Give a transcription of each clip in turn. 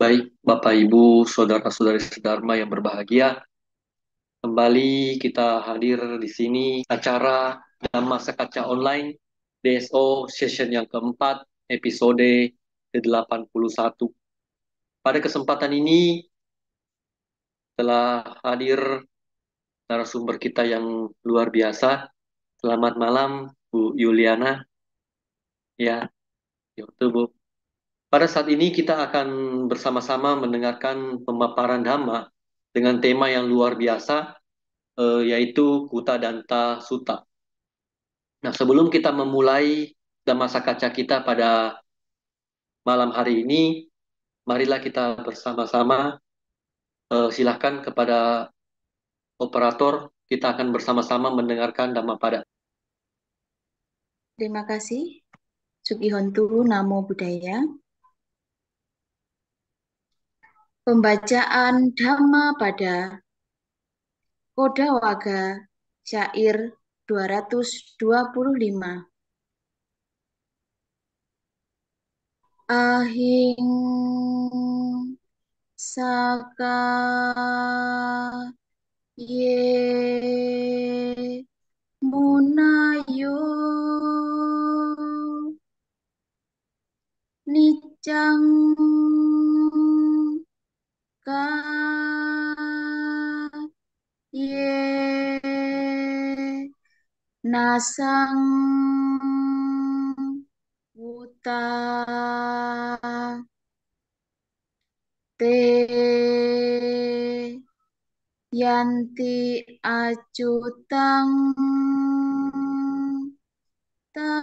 Baik, Bapak, Ibu, saudara-saudari sedharma yang berbahagia, kembali kita hadir di sini acara Dhamma Sekaca Online DSO session yang keempat, episode ke-81. Pada kesempatan ini telah hadir narasumber kita yang luar biasa. Selamat malam, Bu Yuliana. Ya, itu Bu. Pada saat ini kita akan bersama-sama mendengarkan pemaparan Dhamma dengan tema yang luar biasa, yaitu Kuta Danta Sutta. Nah, sebelum kita memulai masa kaca kita pada malam hari ini, marilah kita bersama-sama, silahkan kepada operator, kita akan bersama-sama mendengarkan Dhammapada. Terima kasih, Sugihontu Namo Buddhaya. Pembacaan Dhamma pada Kodawaga, syair 225. Ahing saka ye munayo nicang ka ye nasang wuta te yanti acutang ta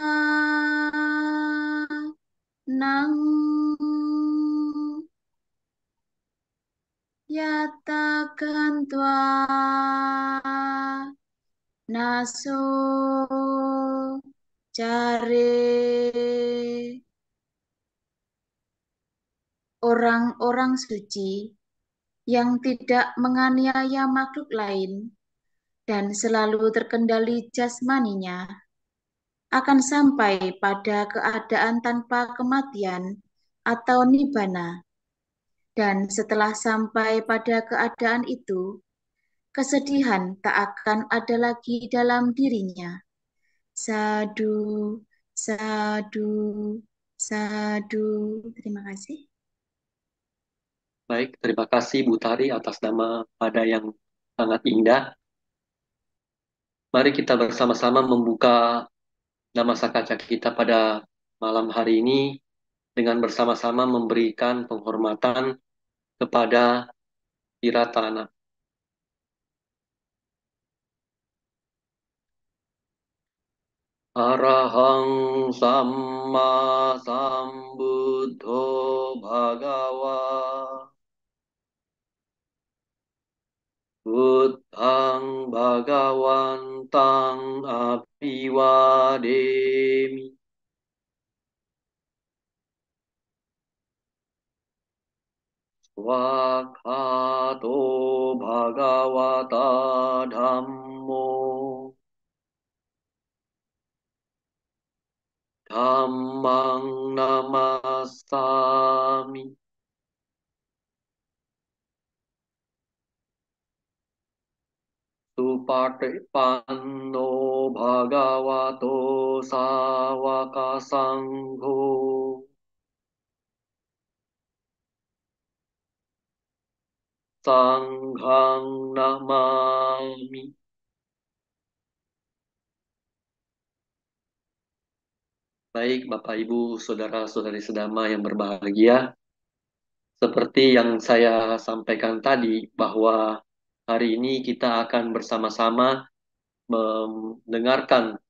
nang yata gantwa naso care. Orang-orang suci yang tidak menganiaya makhluk lain dan selalu terkendali jasmaninya akan sampai pada keadaan tanpa kematian atau nibbana. Dan setelah sampai pada keadaan itu, kesedihan tak akan ada lagi dalam dirinya. Sadu, sadu, sadu. Terima kasih. Baik, terima kasih Bu Tari atas Dhammapada yang sangat indah. Mari kita bersama-sama membuka Dhammasakaca kita pada malam hari ini dengan bersama-sama memberikan penghormatan kepada Tiratana. Arahang Samma Sambuddho Bhagawa Buddhang Bhagawantang Apiwademi. Swakato Bhagavata Dhammo Dhammang Namasami. Supatipanno Bhagavato Sawaka Sangho Sanghang Namami. Baik, Bapak, Ibu, saudara-saudari sedama yang berbahagia, seperti yang saya sampaikan tadi, bahwa hari ini kita akan bersama-sama mendengarkan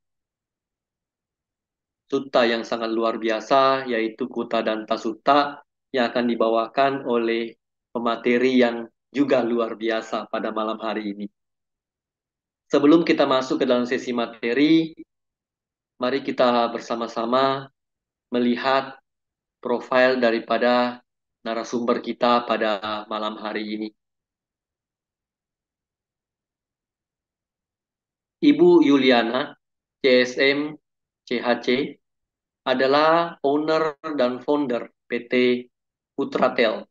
sutta yang sangat luar biasa, yaitu Kuta Danta Sutta, yang akan dibawakan oleh pemateri yang juga luar biasa pada malam hari ini. Sebelum kita masuk ke dalam sesi materi, mari kita bersama-sama melihat profil daripada narasumber kita pada malam hari ini. Ibu Yuliana, CSM, CHC, adalah owner dan founder PT Putratel,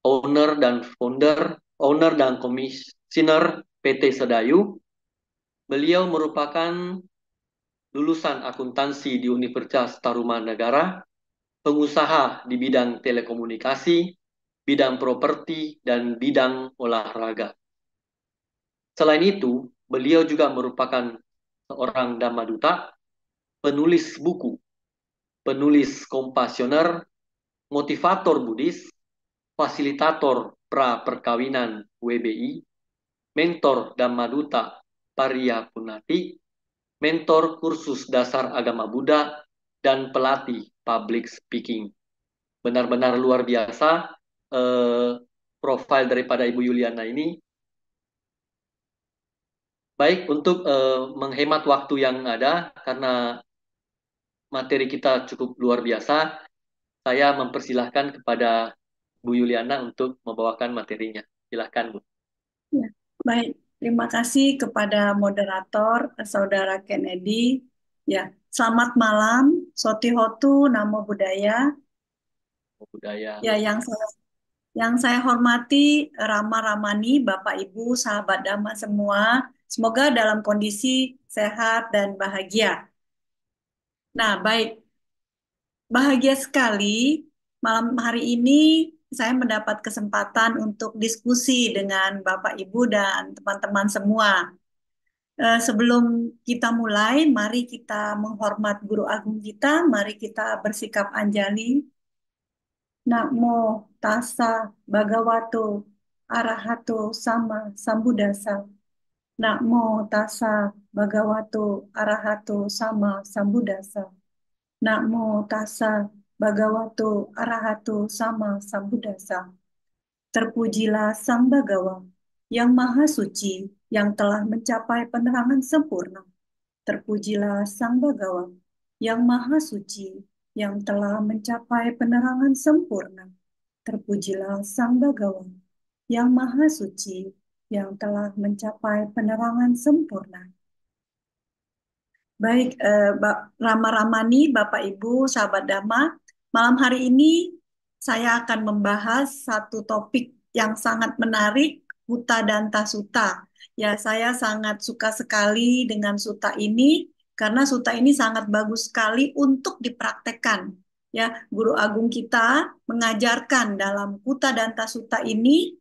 owner dan komisioner PT Sedayu. Beliau merupakan lulusan akuntansi di Universitas Tarumanagara, pengusaha di bidang telekomunikasi, bidang properti, dan bidang olahraga. Selain itu, beliau juga merupakan seorang Dhamma penulis buku, penulis kompasioner, motivator Buddhis, fasilitator pra perkawinan WBI, mentor Dhamma Parya Punati, mentor kursus dasar agama Buddha, dan pelatih public speaking. Benar-benar luar biasa profil daripada Ibu Yuliana ini. Baik, untuk menghemat waktu yang ada, karena materi kita cukup luar biasa, saya mempersilahkan kepada Bu Yuliana untuk membawakan materinya. Silahkan, Bu. Ya, baik. Terima kasih kepada moderator, Saudara Kennedy. Ya, selamat malam, Sotihotu, Namo Buddhaya. Budaya. Ya, yang saya hormati Rama Ramani, Bapak Ibu, sahabat Dhamma semua. Semoga dalam kondisi sehat dan bahagia. Nah, baik. Bahagia sekali malam hari ini saya mendapat kesempatan untuk diskusi dengan Bapak Ibu dan teman-teman semua. Sebelum kita mulai, mari kita menghormat Guru Agung kita, mari kita bersikap anjali. Namo tassa bhagavato arahato sama sambuddhassa. Namo tassa bhagavato arahato sama sambuddhassa. Namo tassa bhagavato arahato sama sambuddhassa. Terpujilah Sang Bhagawa yang Maha Suci, yang telah mencapai penerangan sempurna. Terpujilah Sang Bhagawa yang Maha Suci, yang telah mencapai penerangan sempurna. Terpujilah Sang Bhagawa yang Maha Suci, yang telah mencapai penerangan sempurna. Baik, Rama Ramani, Bapak Ibu, sahabat Dhamma, malam hari ini saya akan membahas satu topik yang sangat menarik, Hutta Danta Sutta. Ya, saya sangat suka sekali dengan sutta ini karena sutta ini sangat bagus sekali untuk dipraktekkan. Ya, Guru Agung kita mengajarkan dalam Hutta Danta Sutta ini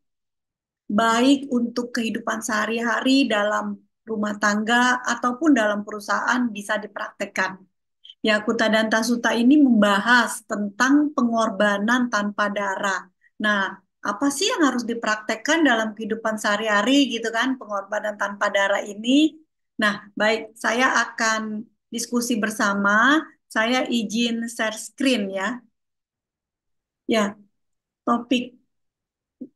baik untuk kehidupan sehari-hari dalam rumah tangga ataupun dalam perusahaan bisa dipraktekkan. Ya, Kutta Danta Sutta ini membahas tentang pengorbanan tanpa darah. Nah, apa sih yang harus dipraktekkan dalam kehidupan sehari-hari gitu kan, pengorbanan tanpa darah ini? Nah, baik, saya akan diskusi bersama. Saya izin share screen ya. Ya, topik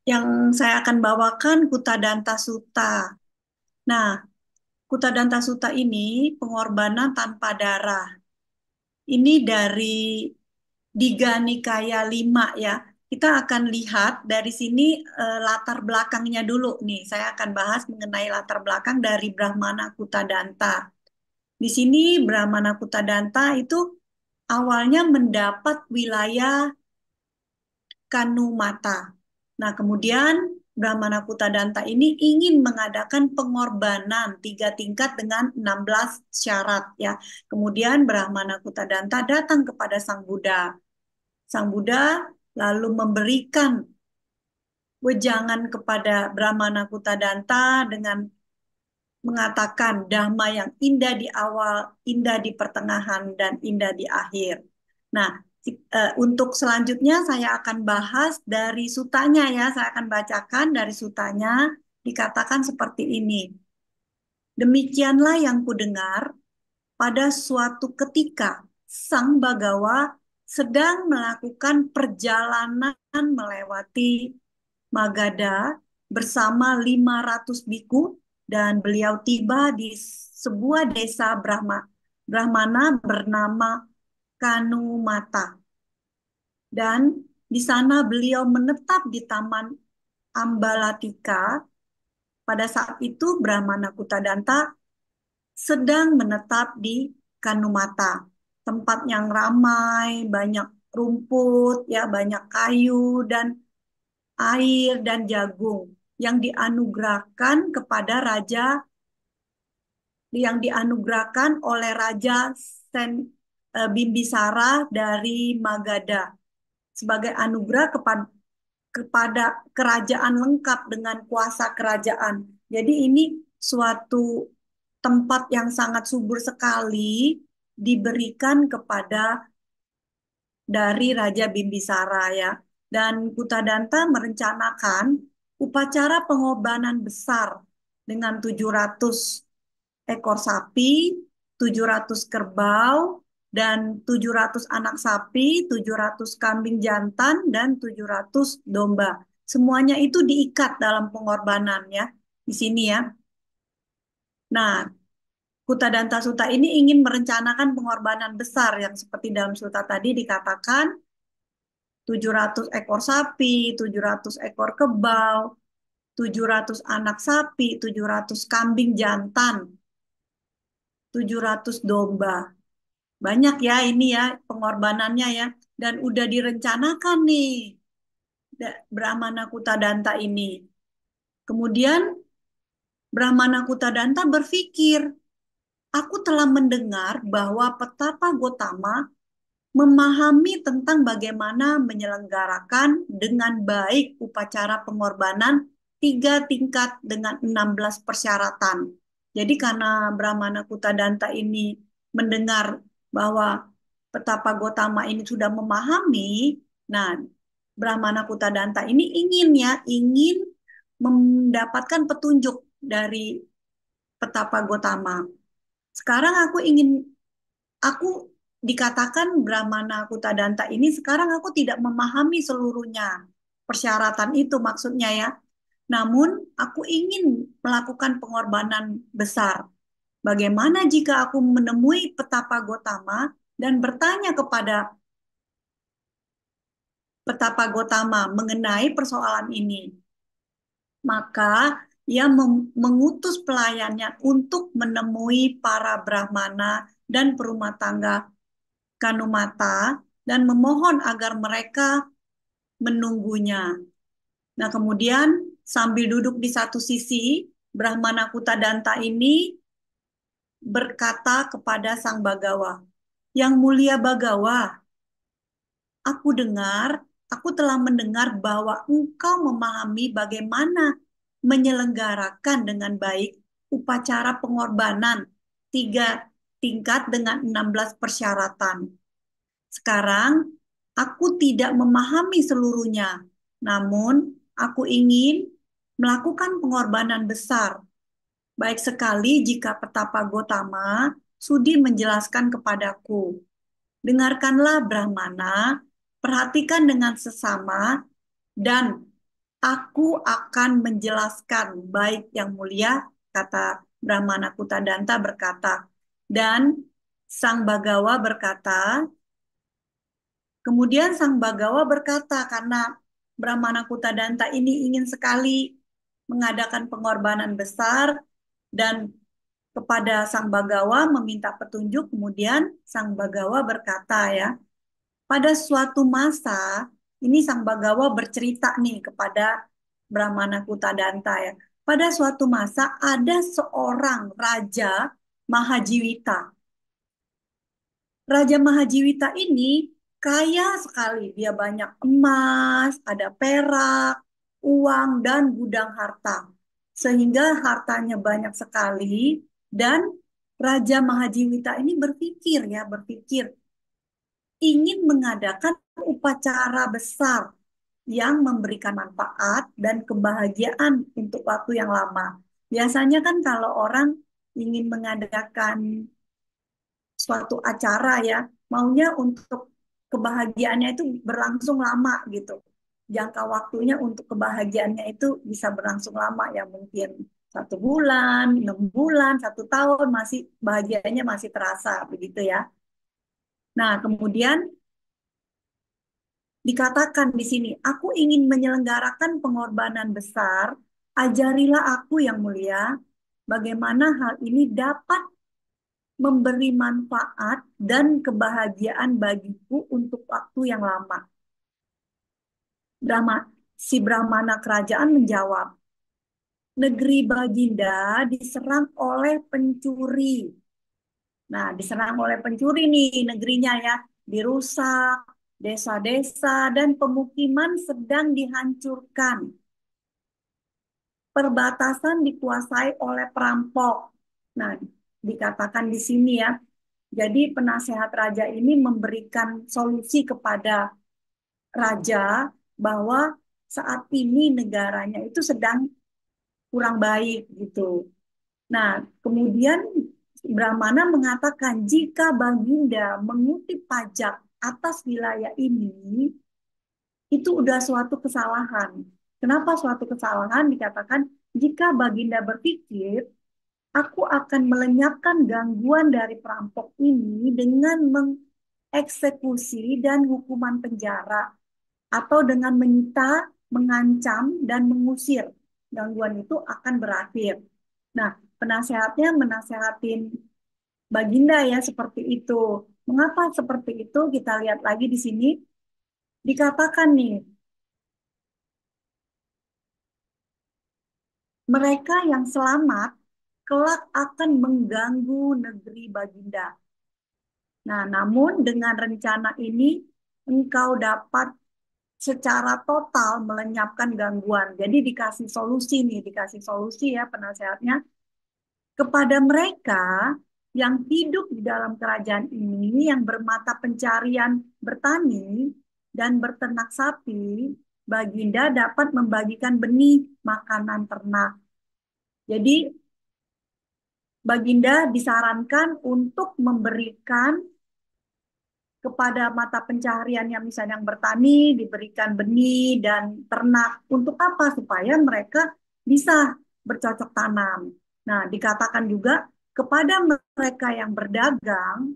yang saya akan bawakan Kutta Danta Sutta. Nah, Kutta Danta Sutta ini pengorbanan tanpa darah. Ini dari Digha Nikaya 5 ya. Kita akan lihat dari sini latar belakangnya dulu nih. Saya akan bahas mengenai latar belakang dari Brahmana Kutta Danta. Di sini Brahmana Kutta Danta itu awalnya mendapat wilayah Kanumata. Nah, kemudian Brahmana Kutta Danta ini ingin mengadakan pengorbanan 3 tingkat dengan 16 syarat ya. Kemudian Brahmana Kutta Danta datang kepada Sang Buddha. Sang Buddha lalu memberikan wejangan kepada Brahmana Kutta Danta dengan mengatakan dhamma yang indah di awal, indah di pertengahan, dan indah di akhir. Nah, untuk selanjutnya saya akan bahas dari sutanya ya, saya akan bacakan dari sutanya, dikatakan seperti ini. Demikianlah yang kudengar, pada suatu ketika Sang Bagawa sedang melakukan perjalanan melewati Magadha bersama 500 biku dan beliau tiba di sebuah desa Brahmana bernama Kanumata. Dan di sana beliau menetap di Taman Ambalatika. Pada saat itu Brahmana Kutta Danta sedang menetap di Kanumata, tempat yang ramai, banyak rumput, ya, banyak kayu dan air, dan jagung yang dianugerahkan kepada oleh Raja Bimbisara dari Magadha sebagai anugerah kepada kerajaan lengkap dengan kuasa kerajaan. Jadi ini suatu tempat yang sangat subur sekali diberikan kepada dari Raja Bimbisara ya. Dan Kutadanta merencanakan upacara pengorbanan besar dengan 700 ekor sapi, 700 kerbau, dan 700 anak sapi, 700 kambing jantan, dan 700 domba. Semuanya itu diikat dalam pengorbanan ya, di sini ya. Nah, Kutadanta Sutta ini ingin merencanakan pengorbanan besar yang seperti dalam sutta tadi dikatakan 700 ekor sapi, 700 ekor kebau, 700 anak sapi, 700 kambing jantan, 700 domba. Banyak ya ini ya pengorbanannya ya. Dan udah direncanakan nih Brahmana Kutadanta ini. Kemudian Brahmana Kutadanta berpikir, aku telah mendengar bahwa Petapa Gotama memahami tentang bagaimana menyelenggarakan dengan baik upacara pengorbanan 3 tingkat dengan 16 persyaratan. Jadi karena Brahmana Kutadanta ini mendengar bahwa Petapa Gotama ini sudah memahami, nah Brahmana Kutadanta ini ingin mendapatkan petunjuk dari Petapa Gotama. Sekarang aku dikatakan Brahmana Kutadanta ini sekarang aku tidak memahami seluruhnya. Persyaratan itu maksudnya ya. Namun aku ingin melakukan pengorbanan besar. Bagaimana jika aku menemui Petapa Gotama dan bertanya kepada Petapa Gotama mengenai persoalan ini? Maka ia mengutus pelayannya untuk menemui para Brahmana dan perumah tangga Kanumata dan memohon agar mereka menunggunya. Nah, kemudian sambil duduk di satu sisi, Brahmana Kutadanta ini berkata kepada Sang Bagawa, "Yang mulia Bagawa, aku telah mendengar bahwa engkau memahami bagaimana menyelenggarakan dengan baik upacara pengorbanan 3 tingkat dengan 16 persyaratan. Sekarang aku tidak memahami seluruhnya, namun aku ingin melakukan pengorbanan besar. Baik sekali jika Petapa Gotama sudi menjelaskan kepadaku. Dengarkanlah Brahmana, perhatikan dengan sesama, dan aku akan menjelaskan. Baik yang mulia, kata Brahmana Kutadanta berkata. Dan Sang Bagawa berkata, kemudian Sang Bagawa berkata, karena Brahmana Kutadanta ini ingin sekali mengadakan pengorbanan besar dan kepada Sang Bagawa meminta petunjuk, kemudian Sang Bagawa berkata ya, pada suatu masa ini Sang Bagawa bercerita nih kepada Brahmana Kutadanta ya. Pada suatu masa ada seorang Raja Mahajiwita. Raja Mahajiwita ini kaya sekali. Dia banyak emas, ada perak, uang, dan gudang harta. Sehingga hartanya banyak sekali. Dan Raja Mahajiwita ini berpikir ingin mengadakan upacara besar yang memberikan manfaat dan kebahagiaan untuk waktu yang lama. Biasanya kan kalau orang ingin mengadakan suatu acara ya, maunya untuk kebahagiaannya itu berlangsung lama gitu. Jangka waktunya untuk kebahagiaannya itu bisa berlangsung lama ya, mungkin 1 bulan, 6 bulan, 1 tahun masih bahagianya masih terasa begitu ya. Nah, kemudian dikatakan di sini, aku ingin menyelenggarakan pengorbanan besar, ajarilah aku yang mulia, bagaimana hal ini dapat memberi manfaat dan kebahagiaan bagiku untuk waktu yang lama. Brahma, si Brahmana kerajaan menjawab, negeri Baginda diserang oleh pencuri. Nah, diserang oleh pencuri nih negerinya ya, dirusak, desa-desa dan pemukiman sedang dihancurkan. Perbatasan dikuasai oleh perampok. Nah, dikatakan di sini ya. Jadi penasehat raja ini memberikan solusi kepada raja bahwa saat ini negaranya itu sedang kurang baik gitu. Nah, kemudian Brahmana mengatakan jika Baginda mengutip pajak atas wilayah ini, itu udah suatu kesalahan. Kenapa suatu kesalahan? Dikatakan jika Baginda berpikir, aku akan melenyapkan gangguan dari perampok ini dengan mengeksekusi dan hukuman penjara atau dengan menyita, mengancam, dan mengusir. Gangguan itu akan berakhir. Nah, penasehatnya menasehatin Baginda ya seperti itu. Mengapa seperti itu? Kita lihat lagi di sini. Dikatakan nih, mereka yang selamat kelak akan mengganggu negeri Baginda. Nah, namun dengan rencana ini engkau dapat secara total melenyapkan gangguan. Jadi dikasih solusi nih, dikasih solusi ya penasehatnya kepada mereka yang hidup di dalam kerajaan ini, yang bermata pencarian bertani dan berternak sapi, Baginda dapat membagikan benih makanan ternak. Jadi Baginda disarankan untuk memberikan kepada mata pencaharian yang misalnya yang bertani, diberikan benih dan ternak. Untuk apa? Supaya mereka bisa bercocok tanam. Nah, dikatakan juga kepada mereka yang berdagang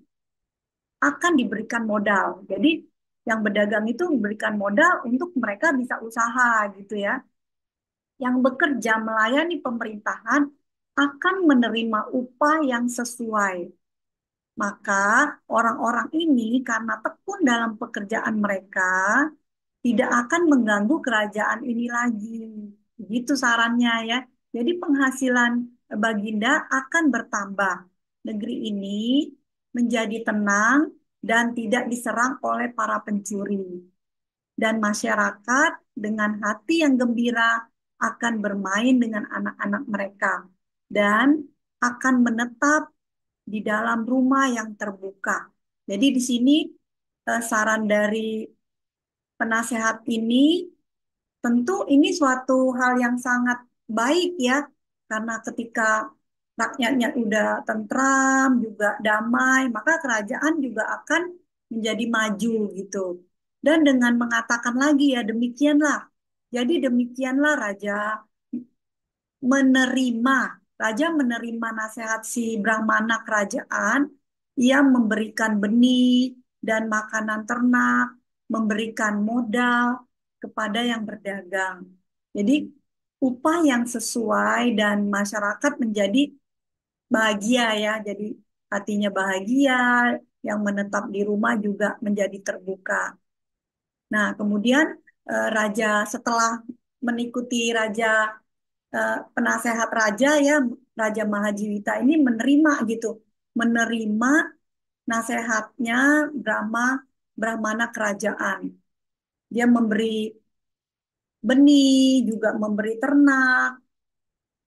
akan diberikan modal. Jadi yang berdagang itu memberikan modal untuk mereka bisa usaha gitu ya. Yang bekerja melayani pemerintahan akan menerima upah yang sesuai. Maka orang-orang ini karena tekun dalam pekerjaan mereka tidak akan mengganggu kerajaan ini lagi. Gitu sarannya ya. Jadi penghasilan Baginda akan bertambah. Negeri ini menjadi tenang dan tidak diserang oleh para pencuri. Dan masyarakat dengan hati yang gembira akan bermain dengan anak-anak mereka dan akan menetap di dalam rumah yang terbuka. Jadi di sini saran dari penasehat ini tentu ini suatu hal yang sangat baik ya, karena ketika rakyatnya udah tentram, juga damai, maka kerajaan juga akan menjadi maju gitu. Dan dengan mengatakan lagi ya demikianlah. Jadi demikianlah menerima, raja menerima nasihat si Brahmana kerajaan, ia memberikan benih dan makanan ternak, memberikan modal kepada yang berdagang. Jadi upah yang sesuai dan masyarakat menjadi bahagia ya. Jadi hatinya bahagia, yang menetap di rumah juga menjadi terbuka. Nah, kemudian raja setelah mengikuti penasehat raja ya, Raja Mahajiwita ini menerima gitu, menerima nasihatnya Brahmana kerajaan. Dia memberi benih, juga memberi ternak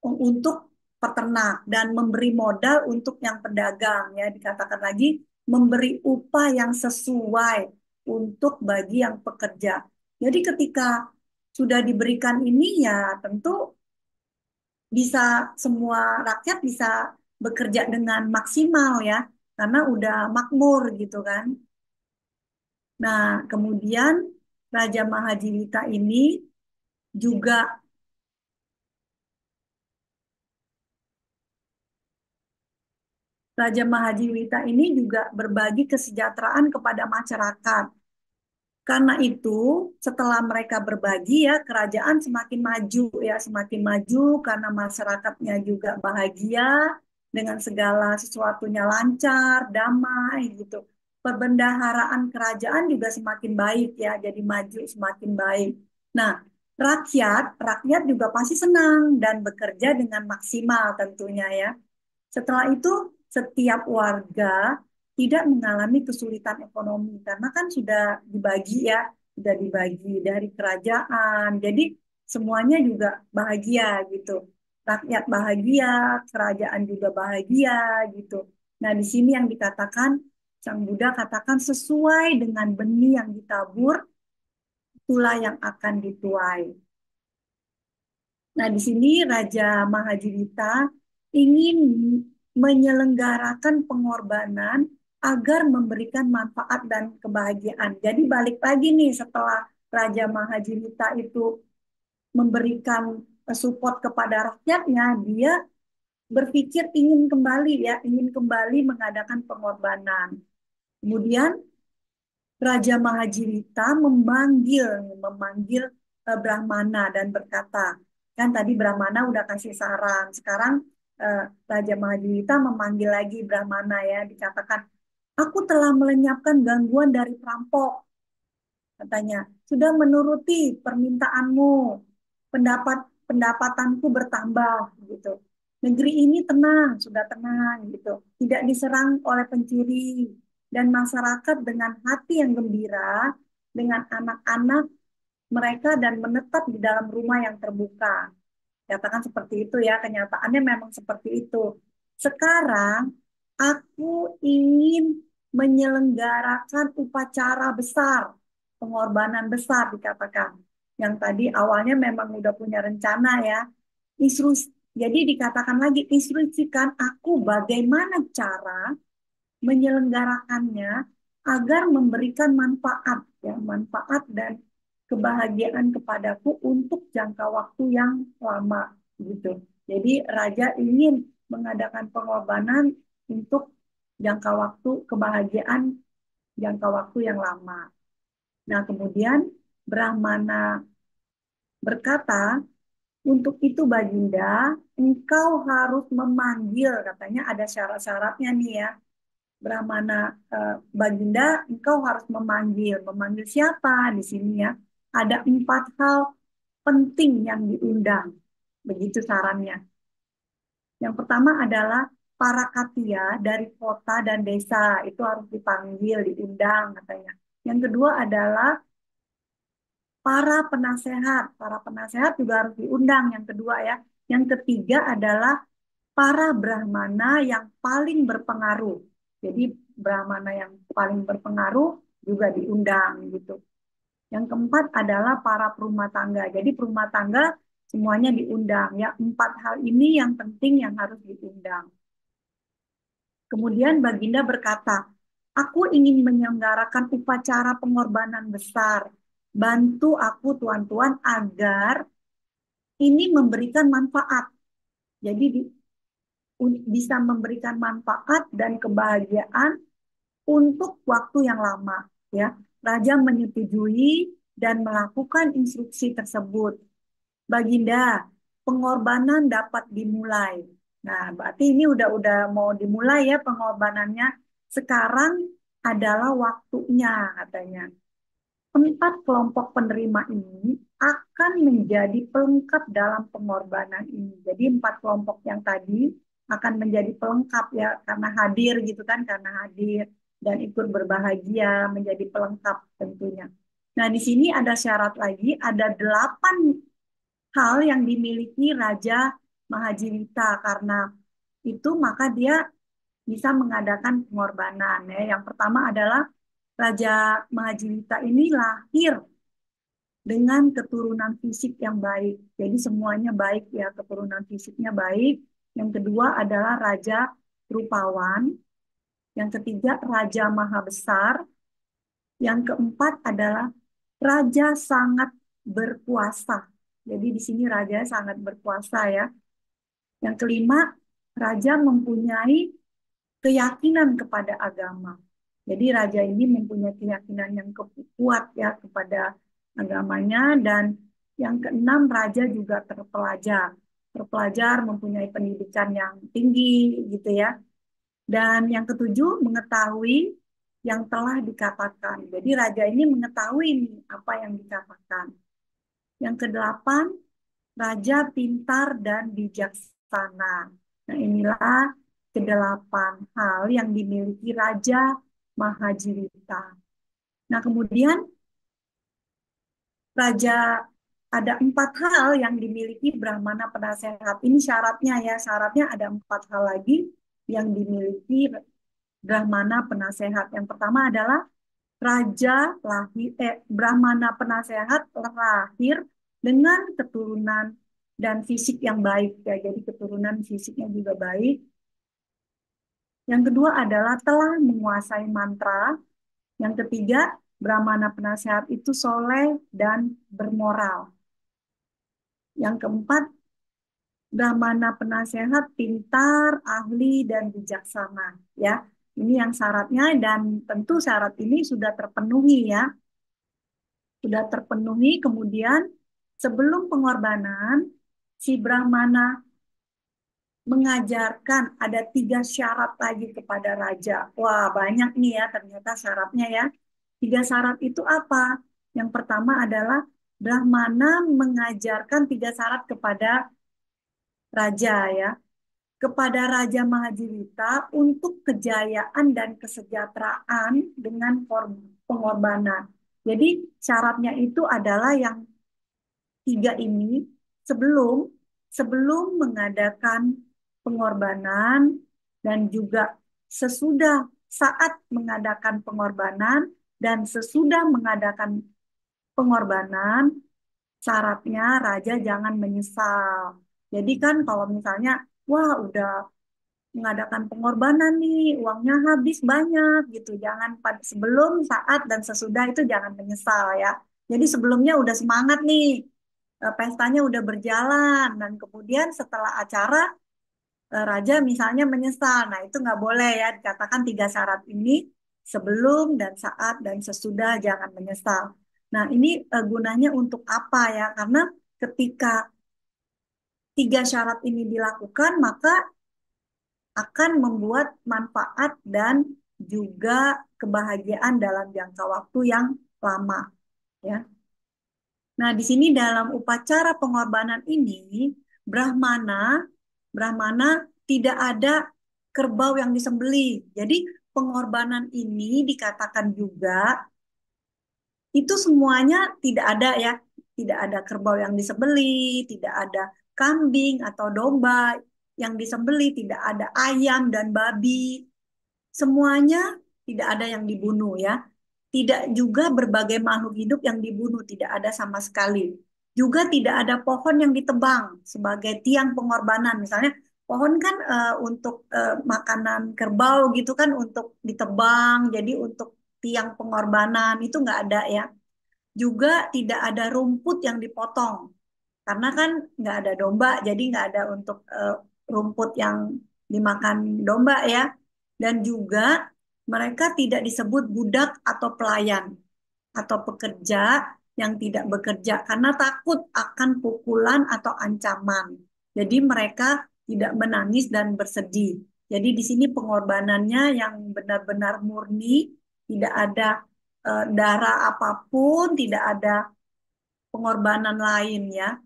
untuk peternak dan memberi modal untuk yang pedagang ya, dikatakan lagi memberi upah yang sesuai untuk bagi yang pekerja. Jadi ketika sudah diberikan ini ya tentu bisa semua rakyat bisa bekerja dengan maksimal ya, karena udah makmur gitu kan. Nah, kemudian Raja Mahajiwita ini juga Raja Mahajiwita ini juga berbagi kesejahteraan kepada masyarakat. Karena itu, setelah mereka berbagi ya, kerajaan semakin maju ya, semakin maju karena masyarakatnya juga bahagia dengan segala sesuatunya lancar, damai gitu. Perbendaharaan kerajaan juga semakin baik ya, jadi maju semakin baik. Nah, rakyat juga pasti senang dan bekerja dengan maksimal tentunya ya. Setelah itu, setiap warga tidak mengalami kesulitan ekonomi karena kan sudah dibagi ya, sudah dibagi dari kerajaan. Jadi semuanya juga bahagia gitu. Rakyat bahagia, kerajaan juga bahagia gitu. Nah, di sini yang dikatakan Sang Buddha katakan sesuai dengan benih yang ditabur, itulah yang akan dituai. Nah, di sini Raja Mahajirita ingin menyelenggarakan pengorbanan agar memberikan manfaat dan kebahagiaan. Jadi balik lagi nih setelah Raja Mahajirita itu memberikan support kepada rakyatnya, dia berpikir ingin kembali ya, ingin kembali mengadakan pengorbanan. Kemudian Raja Mahajirita memanggil Brahmana dan berkata, kan tadi Brahmana udah kasih saran, sekarang Raja Mahajirita memanggil lagi Brahmana ya, dikatakan, aku telah melenyapkan gangguan dari perampok, katanya, sudah menuruti permintaanmu, pendapatanku bertambah gitu. Negeri ini tenang, sudah tenang gitu, tidak diserang oleh pencuri dan masyarakat dengan hati yang gembira dengan anak-anak mereka dan menetap di dalam rumah yang terbuka. Katakan seperti itu ya, kenyataannya memang seperti itu. Sekarang aku ingin menyelenggarakan upacara besar, pengorbanan besar dikatakan. Yang tadi awalnya memang udah punya rencana ya. Jadi dikatakan lagi, instruksikan aku bagaimana cara menyelenggarakannya agar memberikan manfaat ya, manfaat dan kebahagiaan kepadaku untuk jangka waktu yang lama gitu. Jadi raja ingin mengadakan pengorbanan untuk jangka waktu kebahagiaan jangka waktu yang lama. Nah, kemudian Brahmana berkata, untuk itu Baginda, engkau harus memanggil, katanya ada syarat-syaratnya nih ya. Brahmana Baginda, engkau harus memanggil siapa di sini ya? Ada 4 hal penting yang diundang, begitu sarannya. Yang pertama adalah para katia dari kota dan desa itu harus dipanggil, diundang katanya. Yang kedua adalah para penasehat juga harus diundang. Yang kedua ya. Yang ketiga adalah para brahmana yang paling berpengaruh. Jadi brahmana yang paling berpengaruh juga diundang gitu. Yang keempat adalah para perumah tangga. Jadi perumah tangga semuanya diundang. Ya, 4 hal ini yang penting yang harus diundang. Kemudian Baginda berkata, aku ingin menyelenggarakan upacara pengorbanan besar. Bantu aku tuan-tuan agar ini memberikan manfaat. Jadi bisa memberikan manfaat dan kebahagiaan untuk waktu yang lama. Ya, Raja menyetujui dan melakukan instruksi tersebut. Baginda, pengorbanan dapat dimulai. Nah, berarti ini udah mau dimulai ya pengorbanannya. Sekarang adalah waktunya katanya. 4 kelompok penerima ini akan menjadi pelengkap dalam pengorbanan ini. Jadi 4 kelompok yang tadi akan menjadi pelengkap ya karena hadir gitu kan, karena hadir dan ikut berbahagia menjadi pelengkap tentunya. Nah, di sini ada syarat lagi, ada 8 hal yang dimiliki Raja Mahajirita karena itu maka dia bisa mengadakan pengorbanan ya. Yang pertama adalah Raja Mahajirita ini lahir dengan keturunan fisik yang baik. Jadi semuanya baik ya, keturunan fisiknya baik. Yang kedua adalah Raja Rupawan. Yang ketiga Raja Maha Besar. Yang keempat adalah Raja sangat berkuasa. Jadi di sini Raja sangat berkuasa ya. Yang kelima, Raja mempunyai keyakinan kepada agama. Jadi raja ini mempunyai keyakinan yang kuat ya kepada agamanya dan yang keenam raja juga terpelajar. Terpelajar mempunyai pendidikan yang tinggi gitu ya. Dan yang ketujuh mengetahui yang telah dikatakan. Jadi raja ini mengetahui nih apa yang dikatakan. Yang kedelapan, raja pintar dan bijaksana. Nah, inilah kedelapan hal yang dimiliki Raja Mahajirita. Nah, kemudian raja ada 4 hal yang dimiliki Brahmana penasehat. Ini syaratnya ya, syaratnya ada 4 hal lagi yang dimiliki Brahmana penasehat. Yang pertama adalah Brahmana penasehat lahir dengan keturunan dan fisik yang baik ya. Jadi keturunan fisiknya juga baik. Yang kedua adalah telah menguasai mantra. Yang ketiga, Brahmana penasehat itu soleh dan bermoral. Yang keempat, Brahmana penasehat pintar, ahli, dan bijaksana. Ya, ini yang syaratnya dan tentu syarat ini sudah terpenuhi ya. Sudah terpenuhi, kemudian sebelum pengorbanan, si Brahmana mengajarkan ada 3 syarat lagi kepada raja. Wah, banyak nih ya ternyata syaratnya ya. 3 syarat itu apa? Yang pertama adalah Brahmana mengajarkan 3 syarat kepada raja ya. Kepada Raja Mahajirita untuk kejayaan dan kesejahteraan dengan pengorbanan. Jadi syaratnya itu adalah yang 3 ini sebelum sebelum mengadakan pengorbanan dan juga sesudah saat mengadakan pengorbanan dan sesudah mengadakan pengorbanan, syaratnya raja jangan menyesal. Jadi kan kalau misalnya wah udah mengadakan pengorbanan nih, uangnya habis banyak gitu. Jangan sebelum, saat, dan sesudah itu jangan menyesal ya. Jadi sebelumnya udah semangat nih, pestanya udah berjalan, dan kemudian setelah acara, raja misalnya menyesal. Nah itu nggak boleh ya, dikatakan 3 syarat ini, sebelum, dan saat, dan sesudah jangan menyesal. Nah ini gunanya untuk apa ya? Karena ketika 3 syarat ini dilakukan, maka akan membuat manfaat dan juga kebahagiaan dalam jangka waktu yang lama ya. Nah, di sini dalam upacara pengorbanan ini Brahmana Brahmana tidak ada kerbau yang disembelih. Jadi pengorbanan ini dikatakan juga itu semuanya tidak ada ya, tidak ada kerbau yang disembelih, tidak ada kambing atau domba yang disembelih, tidak ada ayam dan babi. Semuanya tidak ada yang dibunuh ya. Tidak juga berbagai makhluk hidup yang dibunuh, tidak ada sama sekali. Juga tidak ada pohon yang ditebang sebagai tiang pengorbanan. Misalnya pohon kan untuk makanan kerbau gitu kan untuk ditebang, jadi untuk tiang pengorbanan itu nggak ada ya. Juga tidak ada rumput yang dipotong karena kan nggak ada domba, jadi nggak ada untuk rumput yang dimakan domba ya. Dan juga mereka tidak disebut budak atau pelayan atau pekerja yang tidak bekerja karena takut akan pukulan atau ancaman. Jadi mereka tidak menangis dan bersedih. Jadi di sini pengorbanannya yang benar-benar murni, tidak ada darah apapun, tidak ada pengorbanan lain ya.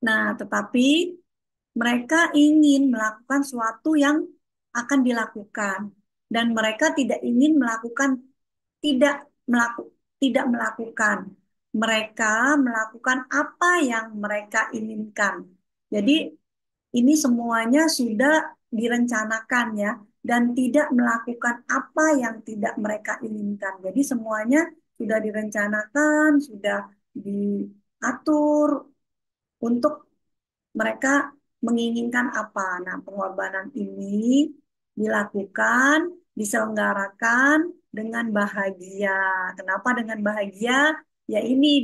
Nah, tetapi mereka ingin melakukan sesuatu yang akan dilakukan dan mereka tidak ingin melakukan tidak melaku, tidak melakukan. Mereka melakukan apa yang mereka inginkan. Jadi ini semuanya sudah direncanakan ya dan tidak melakukan apa yang tidak mereka inginkan. Jadi semuanya sudah direncanakan, sudah diatur untuk mereka menginginkan apa. Nah, pengorbanan ini dilakukan, diselenggarakan dengan bahagia. Kenapa dengan bahagia? Ya ini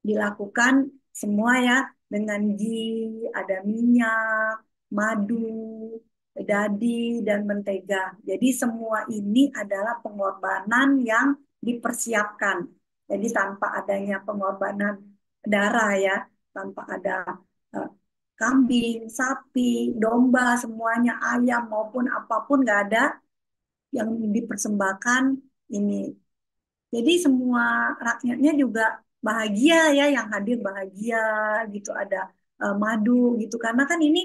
dilakukan semua ya dengan ghee, ada minyak, madu, dadi, dan mentega. Jadi semua ini adalah pengorbanan yang dipersiapkan. Jadi tanpa adanya pengorbanan darah ya, tanpa ada eh, kambing, sapi, domba, semuanya ayam maupun apapun nggak ada yang dipersembahkan ini. Jadi semua rakyatnya juga bahagia ya, yang hadir bahagia gitu, ada madu gitu. Karena kan ini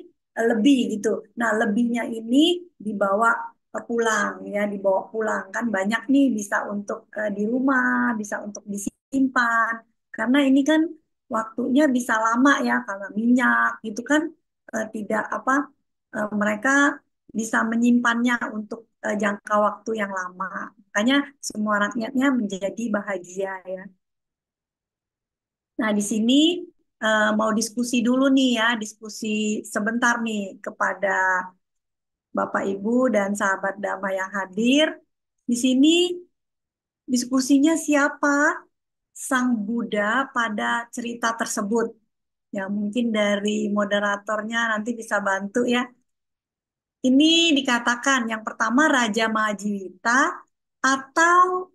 lebih gitu. Nah, lebihnya ini dibawa pulang ya, dibawa pulang kan banyak nih, bisa untuk di rumah, bisa untuk disimpan. Karena ini kan waktunya bisa lama ya, karena minyak gitu kan tidak apa mereka bisa menyimpannya untuk jangka waktu yang lama. Makanya semua rakyatnya menjadi bahagia ya. Nah, di sini mau diskusi dulu nih ya, diskusi sebentar nih kepada Bapak Ibu dan sahabat Dhamma yang hadir. Di sini diskusinya siapa Sang Buddha pada cerita tersebut. Ya, mungkin dari moderatornya nanti bisa bantu ya. Ini dikatakan yang pertama Raja Mahajivita atau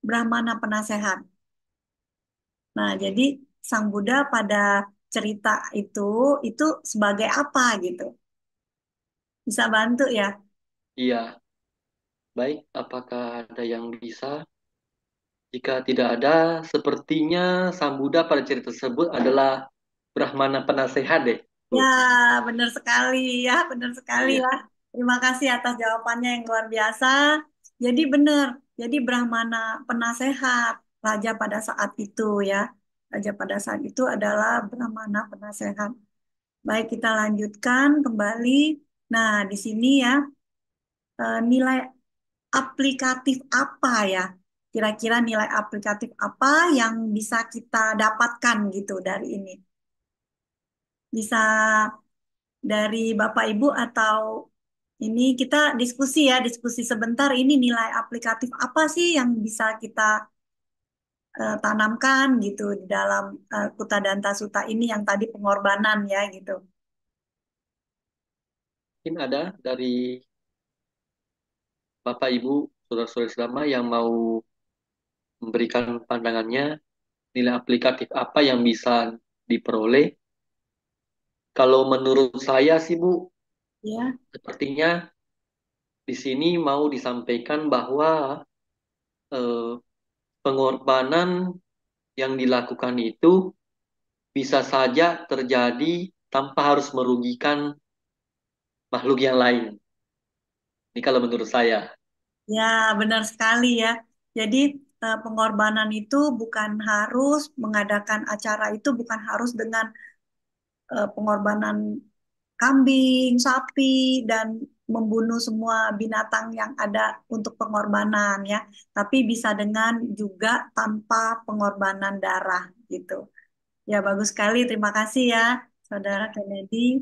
Brahmana penasehat. Nah, jadi Sang Buddha pada cerita itu sebagai apa gitu? Bisa bantu ya? Iya, baik. Apakah ada yang bisa? Jika tidak ada, sepertinya Sang Buddha pada cerita tersebut adalah Brahmana penasehat deh, Bu. Ya, benar sekali ya, benar sekali Iya, ya. Terima kasih atas jawabannya yang luar biasa. Jadi benar, jadi Brahmana penasehat raja pada saat itu ya. Raja pada saat itu adalah Brahmana penasehat. Baik, kita lanjutkan kembali. Nah, di sini ya, nilai aplikatif apa ya? Kira-kira nilai aplikatif apa yang bisa kita dapatkan gitu dari ini? Bisa dari Bapak Ibu atau ini kita diskusi ya, diskusi sebentar. Ini nilai aplikatif apa sih yang bisa kita tanamkan gitu di dalam Kutta Danta Sutta ini yang tadi pengorbanan ya gitu. mungkin ada dari Bapak Ibu, saudara-saudara selama yang mau memberikan pandangannya, nilai aplikatif apa yang bisa diperoleh. Kalau menurut saya sih, Bu, Ya, sepertinya di sini mau disampaikan bahwa eh, pengorbanan yang dilakukan itu bisa saja terjadi tanpa harus merugikan makhluk yang lain. Ini kalau menurut saya. ya benar sekali ya. Jadi pengorbanan itu bukan harus mengadakan acara itu bukan harus dengan pengorbanan kambing, sapi, dan membunuh semua binatang yang ada untuk pengorbanan ya. Tapi bisa dengan juga tanpa pengorbanan darah gitu. Ya bagus sekali, terima kasih ya Saudara Kennedy.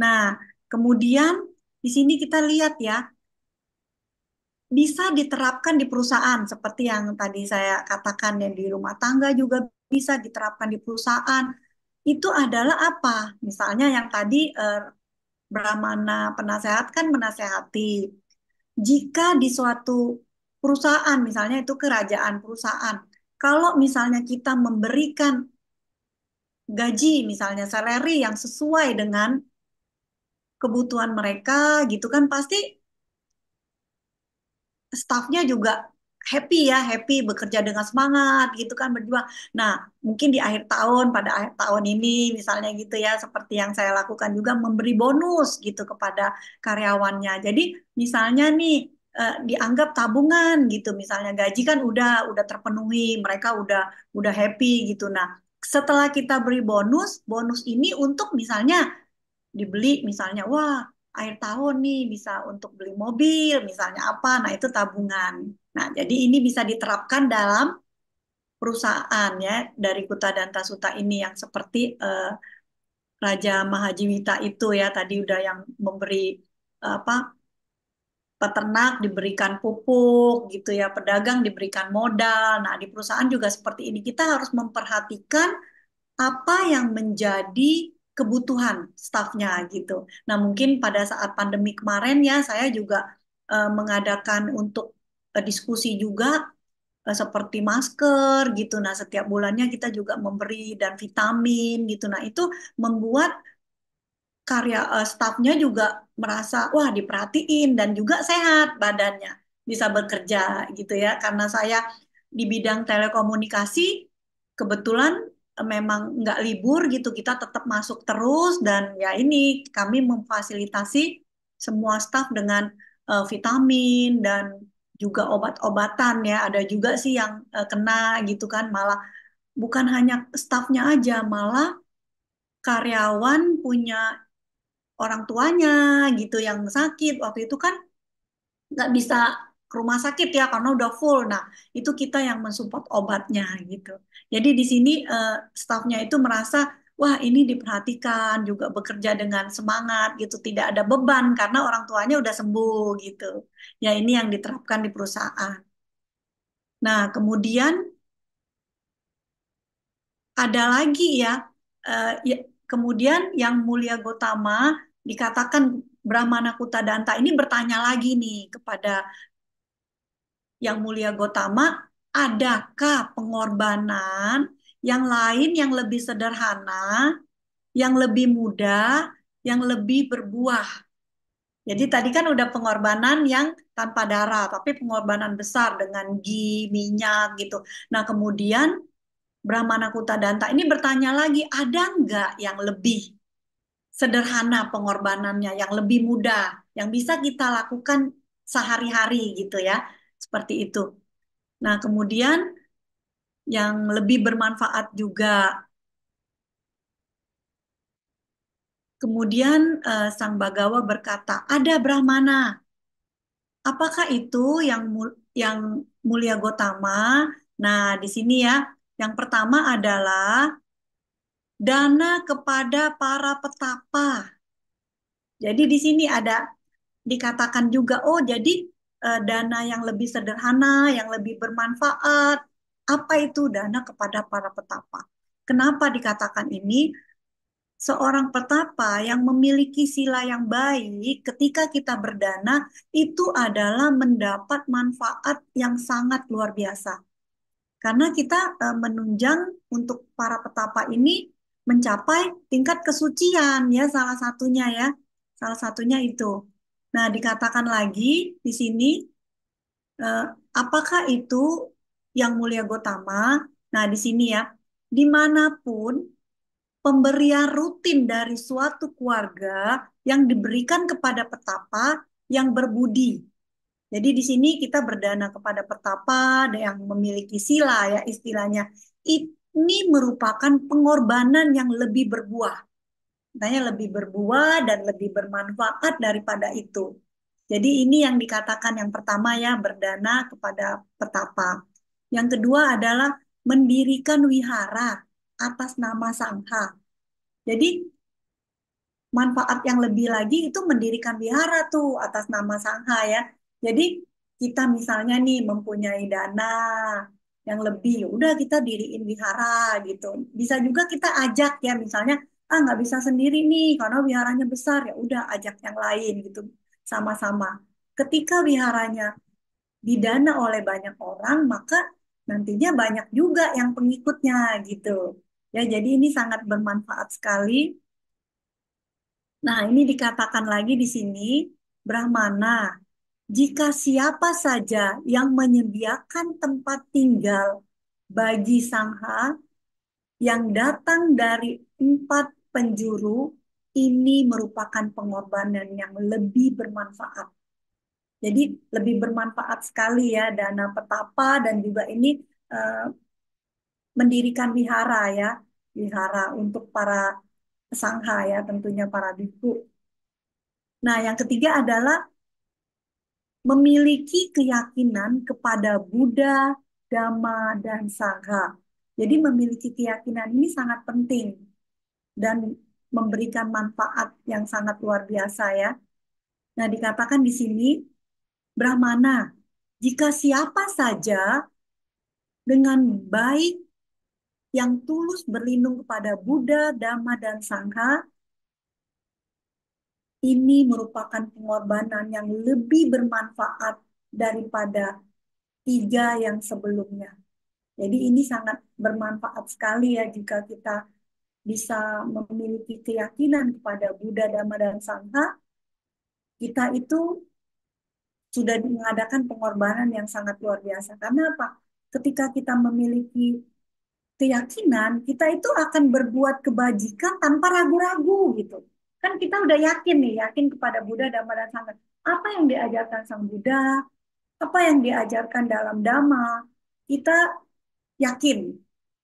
Nah, kemudian di sini kita lihat ya, bisa diterapkan di perusahaan seperti yang tadi saya katakan ya di rumah tangga juga bisa diterapkan di perusahaan. Itu adalah apa? Misalnya yang tadi Brahmana penasehat kan menasehati. Jika di suatu perusahaan, misalnya itu kerajaan perusahaan, kalau misalnya kita memberikan gaji, misalnya salary yang sesuai dengan kebutuhan mereka, gitu kan pasti staffnya juga happy ya, happy bekerja dengan semangat gitu kan berjuang. Nah, mungkin di akhir tahun, pada akhir tahun ini misalnya gitu ya, seperti yang saya lakukan juga memberi bonus gitu kepada karyawannya. Jadi misalnya nih dianggap tabungan gitu, misalnya gaji kan udah terpenuhi, mereka udah happy gitu. Nah, setelah kita beri bonus, bonus ini untuk misalnya dibeli misalnya wah akhir tahun nih bisa untuk beli mobil misalnya apa nah itu tabungan. Nah jadi ini bisa diterapkan dalam perusahaan ya dari Kutta Danta Sutta ini yang seperti Raja Mahajiwita itu ya tadi udah yang memberi apa peternak diberikan pupuk gitu ya pedagang diberikan modal. Nah di perusahaan juga seperti ini kita harus memperhatikan apa yang menjadi kebutuhan stafnya gitu. Nah, mungkin pada saat pandemi kemarin ya saya juga mengadakan untuk diskusi juga seperti masker gitu. Nah, setiap bulannya kita juga memberi dan vitamin gitu. Nah, itu membuat karya stafnya juga merasa wah diperhatiin dan juga sehat badannya bisa bekerja gitu ya karena saya di bidang telekomunikasi kebetulan memang nggak libur gitu, kita tetap masuk terus dan ya ini kami memfasilitasi semua staf dengan vitamin dan juga obat-obatan ya. Ada juga sih yang kena gitu kan, malah bukan hanya stafnya aja, malah karyawan punya orang tuanya gitu yang sakit. Waktu itu kan nggak bisa ke rumah sakit ya karena udah full. Nah, itu kita yang mensupport obatnya gitu. Jadi di sini stafnya itu merasa wah ini diperhatikan juga bekerja dengan semangat gitu, tidak ada beban karena orang tuanya udah sembuh gitu. Ya ini yang diterapkan di perusahaan. Nah, kemudian ada lagi ya, ya kemudian yang Mulia Gotama dikatakan Brahmana Kutadanta ini bertanya lagi nih kepada yang Mulia Gotama, adakah pengorbanan yang lain yang lebih sederhana, yang lebih mudah, yang lebih berbuah? Jadi tadi kan udah pengorbanan yang tanpa darah, tapi pengorbanan besar dengan minyak gitu. Nah, kemudian Brahmana Kutadanta ini bertanya lagi, ada nggak yang lebih sederhana pengorbanannya, yang lebih mudah, yang bisa kita lakukan sehari-hari gitu ya, seperti itu. Nah, kemudian yang lebih bermanfaat juga. Kemudian Sang Bagawa berkata, ada Brahmana. Apakah itu yang Mulia Gotama? Nah, di sini ya, yang pertama adalah dana kepada para petapa. Jadi di sini ada dikatakan juga, oh jadi dana yang lebih sederhana, yang lebih bermanfaat. Apa itu dana kepada para petapa? Kenapa dikatakan ini? Seorang petapa yang memiliki sila yang baik ketika kita berdana itu adalah mendapat manfaat yang sangat luar biasa. Karena kita menunjang untuk para petapa ini mencapai tingkat kesucian ya salah satunya ya. Salah satunya itu. Nah, dikatakan lagi di sini eh, apakah itu yang Mulia Gotama? Nah, di sini ya, dimanapun pemberian rutin dari suatu keluarga yang diberikan kepada petapa yang berbudi. Jadi di sini kita berdana kepada petapa yang memiliki sila ya istilahnya. Ini merupakan pengorbanan yang lebih berbuah. Katanya lebih berbuah dan lebih bermanfaat daripada itu. Jadi ini yang dikatakan yang pertama ya berdana kepada petapa. Yang kedua adalah mendirikan wihara atas nama sangha. Jadi manfaat yang lebih lagi itu mendirikan wihara tuh atas nama sangha ya. Jadi kita misalnya nih mempunyai dana yang lebih, ya udah kita diriin wihara gitu. Bisa juga kita ajak ya misalnya, ah nggak bisa sendiri nih karena wiharanya besar, ya udah ajak yang lain gitu sama-sama. Ketika wiharanya didana oleh banyak orang, maka nantinya banyak juga yang pengikutnya gitu. Ya, jadi ini sangat bermanfaat sekali. Nah, ini dikatakan lagi di sini, Brahmana, jika siapa saja yang menyediakan tempat tinggal bagi sangha yang datang dari 4 penjuru, ini merupakan pengorbanan yang lebih bermanfaat. Jadi lebih bermanfaat sekali ya dana petapa dan juga ini eh, mendirikan wihara ya, wihara untuk para sangha ya, tentunya para bhikkhu. Nah, yang ketiga adalah memiliki keyakinan kepada Buddha, Dhamma, dan Sangha. Jadi memiliki keyakinan ini sangat penting dan memberikan manfaat yang sangat luar biasa ya. Nah, dikatakan di sini, Brahmana, jika siapa saja dengan baik yang tulus berlindung kepada Buddha, Dhamma, dan Sangha, ini merupakan pengorbanan yang lebih bermanfaat daripada 3 yang sebelumnya. Jadi ini sangat bermanfaat sekali ya jika kita bisa memiliki keyakinan kepada Buddha, Dhamma, dan Sangha, kita itu sudah mengadakan pengorbanan yang sangat luar biasa. Karena apa? ketika kita memiliki keyakinan, kita itu akan berbuat kebajikan tanpa ragu-ragu gitu. Kan kita udah yakin nih, yakin kepada Buddha, Dhamma, dan Sangha. Apa yang diajarkan Sang Buddha, apa yang diajarkan dalam Dhamma, kita yakin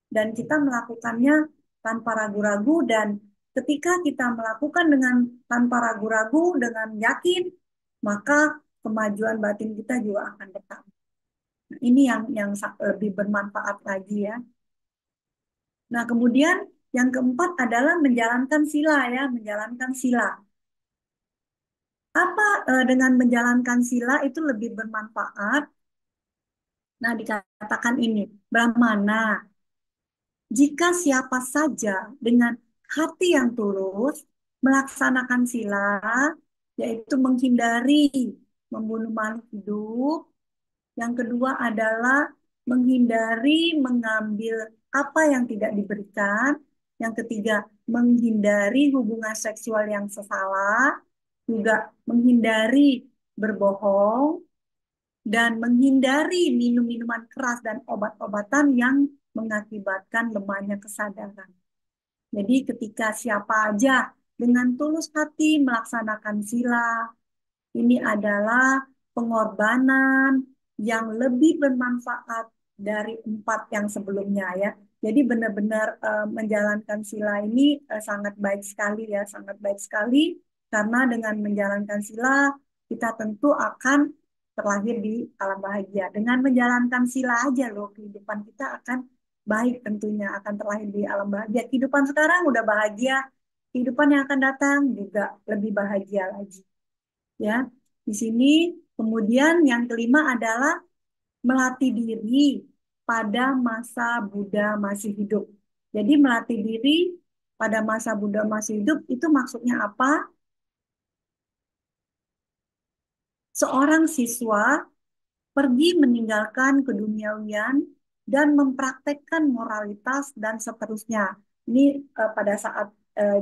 dan kita melakukannya tanpa ragu-ragu, dan ketika kita melakukan dengan tanpa ragu-ragu, dengan yakin, maka kemajuan batin kita juga akan bertambah. Nah, ini yang lebih bermanfaat lagi ya. Nah, kemudian yang keempat adalah menjalankan sila ya, menjalankan sila. Apa dengan menjalankan sila itu lebih bermanfaat? Nah, dikatakan ini, Brahmana, jika siapa saja dengan hati yang tulus melaksanakan sila, yaitu menghindari membunuh makhluk hidup. Yang kedua adalah menghindari mengambil apa yang tidak diberikan. Yang ketiga, menghindari hubungan seksual yang sesalah, juga menghindari berbohong, dan menghindari minum-minuman keras dan obat-obatan yang mengakibatkan lemahnya kesadaran. Jadi ketika siapa aja dengan tulus hati melaksanakan sila, ini adalah pengorbanan yang lebih bermanfaat dari empat yang sebelumnya ya. Jadi benar-benar menjalankan sila ini sangat baik sekali ya, sangat baik sekali, karena dengan menjalankan sila kita tentu akan terlahir di alam bahagia. Dengan menjalankan sila aja loh, kehidupan kita akan baik, tentunya akan terlahir di alam bahagia. Kehidupan sekarang udah bahagia, kehidupan yang akan datang juga lebih bahagia lagi. Ya, di sini kemudian yang kelima adalah melatih diri pada masa Buddha masih hidup. Jadi melatih diri pada masa Buddha masih hidup itu maksudnya apa? Seorang siswa pergi meninggalkan keduniawian dan mempraktekkan moralitas dan seterusnya. Ini pada saat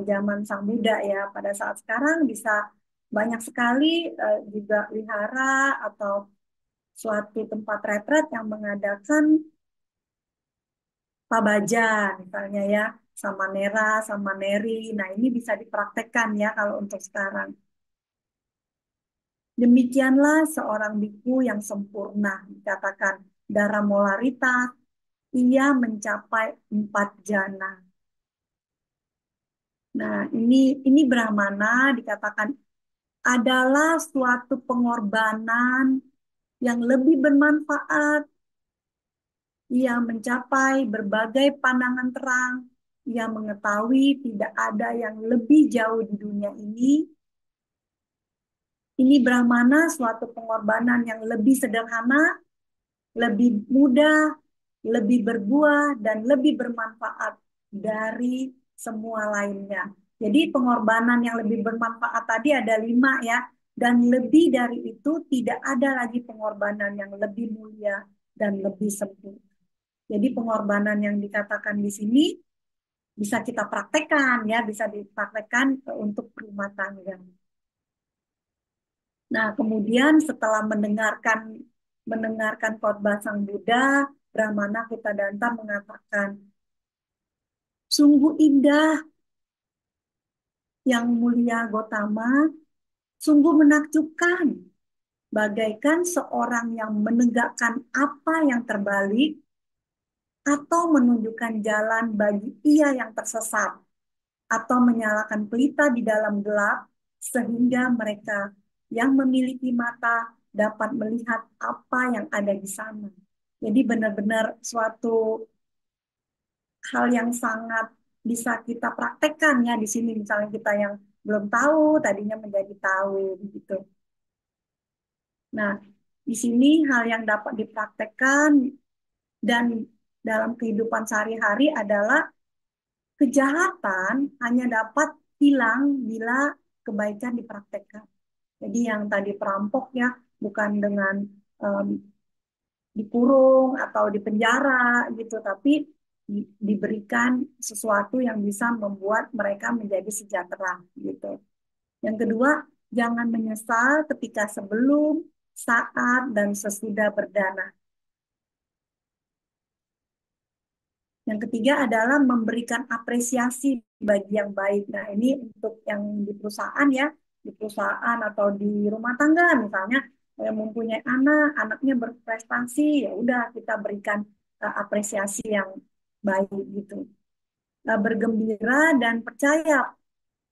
zaman Sang Buddha ya. Pada saat sekarang bisa banyak sekali juga wihara atau suatu tempat retret yang mengadakan pabajan misalnya ya, samanera, samaneri. Nah, ini bisa dipraktekkan ya kalau untuk sekarang. Demikianlah seorang biku yang sempurna, dikatakan darah molaritas, ia mencapai 4 jana. Nah, ini Brahmana dikatakan adalah suatu pengorbanan yang lebih bermanfaat. Ia mencapai berbagai pandangan terang. Ia mengetahui tidak ada yang lebih jauh di dunia ini. Ini Brahmana suatu pengorbanan yang lebih sederhana, lebih mudah, lebih berbuah, dan lebih bermanfaat dari semua lainnya. Jadi pengorbanan yang lebih bermanfaat tadi ada 5 ya, dan lebih dari itu tidak ada lagi pengorbanan yang lebih mulia dan lebih sempurna. Jadi pengorbanan yang dikatakan di sini bisa kita praktekkan ya, bisa dipraktekkan untuk rumah tangga. Nah, kemudian setelah mendengarkan khotbah Sang Buddha, Brahmana Kutadanta mengatakan, sungguh indah yang mulia Gotama, sungguh menakjubkan, bagaikan seorang yang menegakkan apa yang terbalik atau menunjukkan jalan bagi ia yang tersesat, atau menyalakan pelita di dalam gelap, sehingga mereka yang memiliki mata dapat melihat apa yang ada di sana. Jadi benar-benar suatu hal yang sangat bisa kita praktekkan ya di sini. Misalnya kita yang belum tahu, tadinya menjadi tahu begitu. Nah, di sini hal yang dapat dipraktekkan dan dalam kehidupan sehari-hari adalah kejahatan hanya dapat hilang bila kebaikan dipraktekkan. Jadi yang tadi perampok ya, bukan dengan um, dikurung atau dipenjara gitu, tapi diberikan sesuatu yang bisa membuat mereka menjadi sejahtera gitu. Yang kedua, jangan menyesal ketika sebelum, saat, dan sesudah berdana. Yang ketiga adalah memberikan apresiasi bagi yang baik. Nah, ini untuk yang di perusahaan ya, di perusahaan atau di rumah tangga misalnya yang mempunyai anak, anaknya berprestasi, ya udah kita berikan apresiasi yang baik gitu. Bergembira dan percaya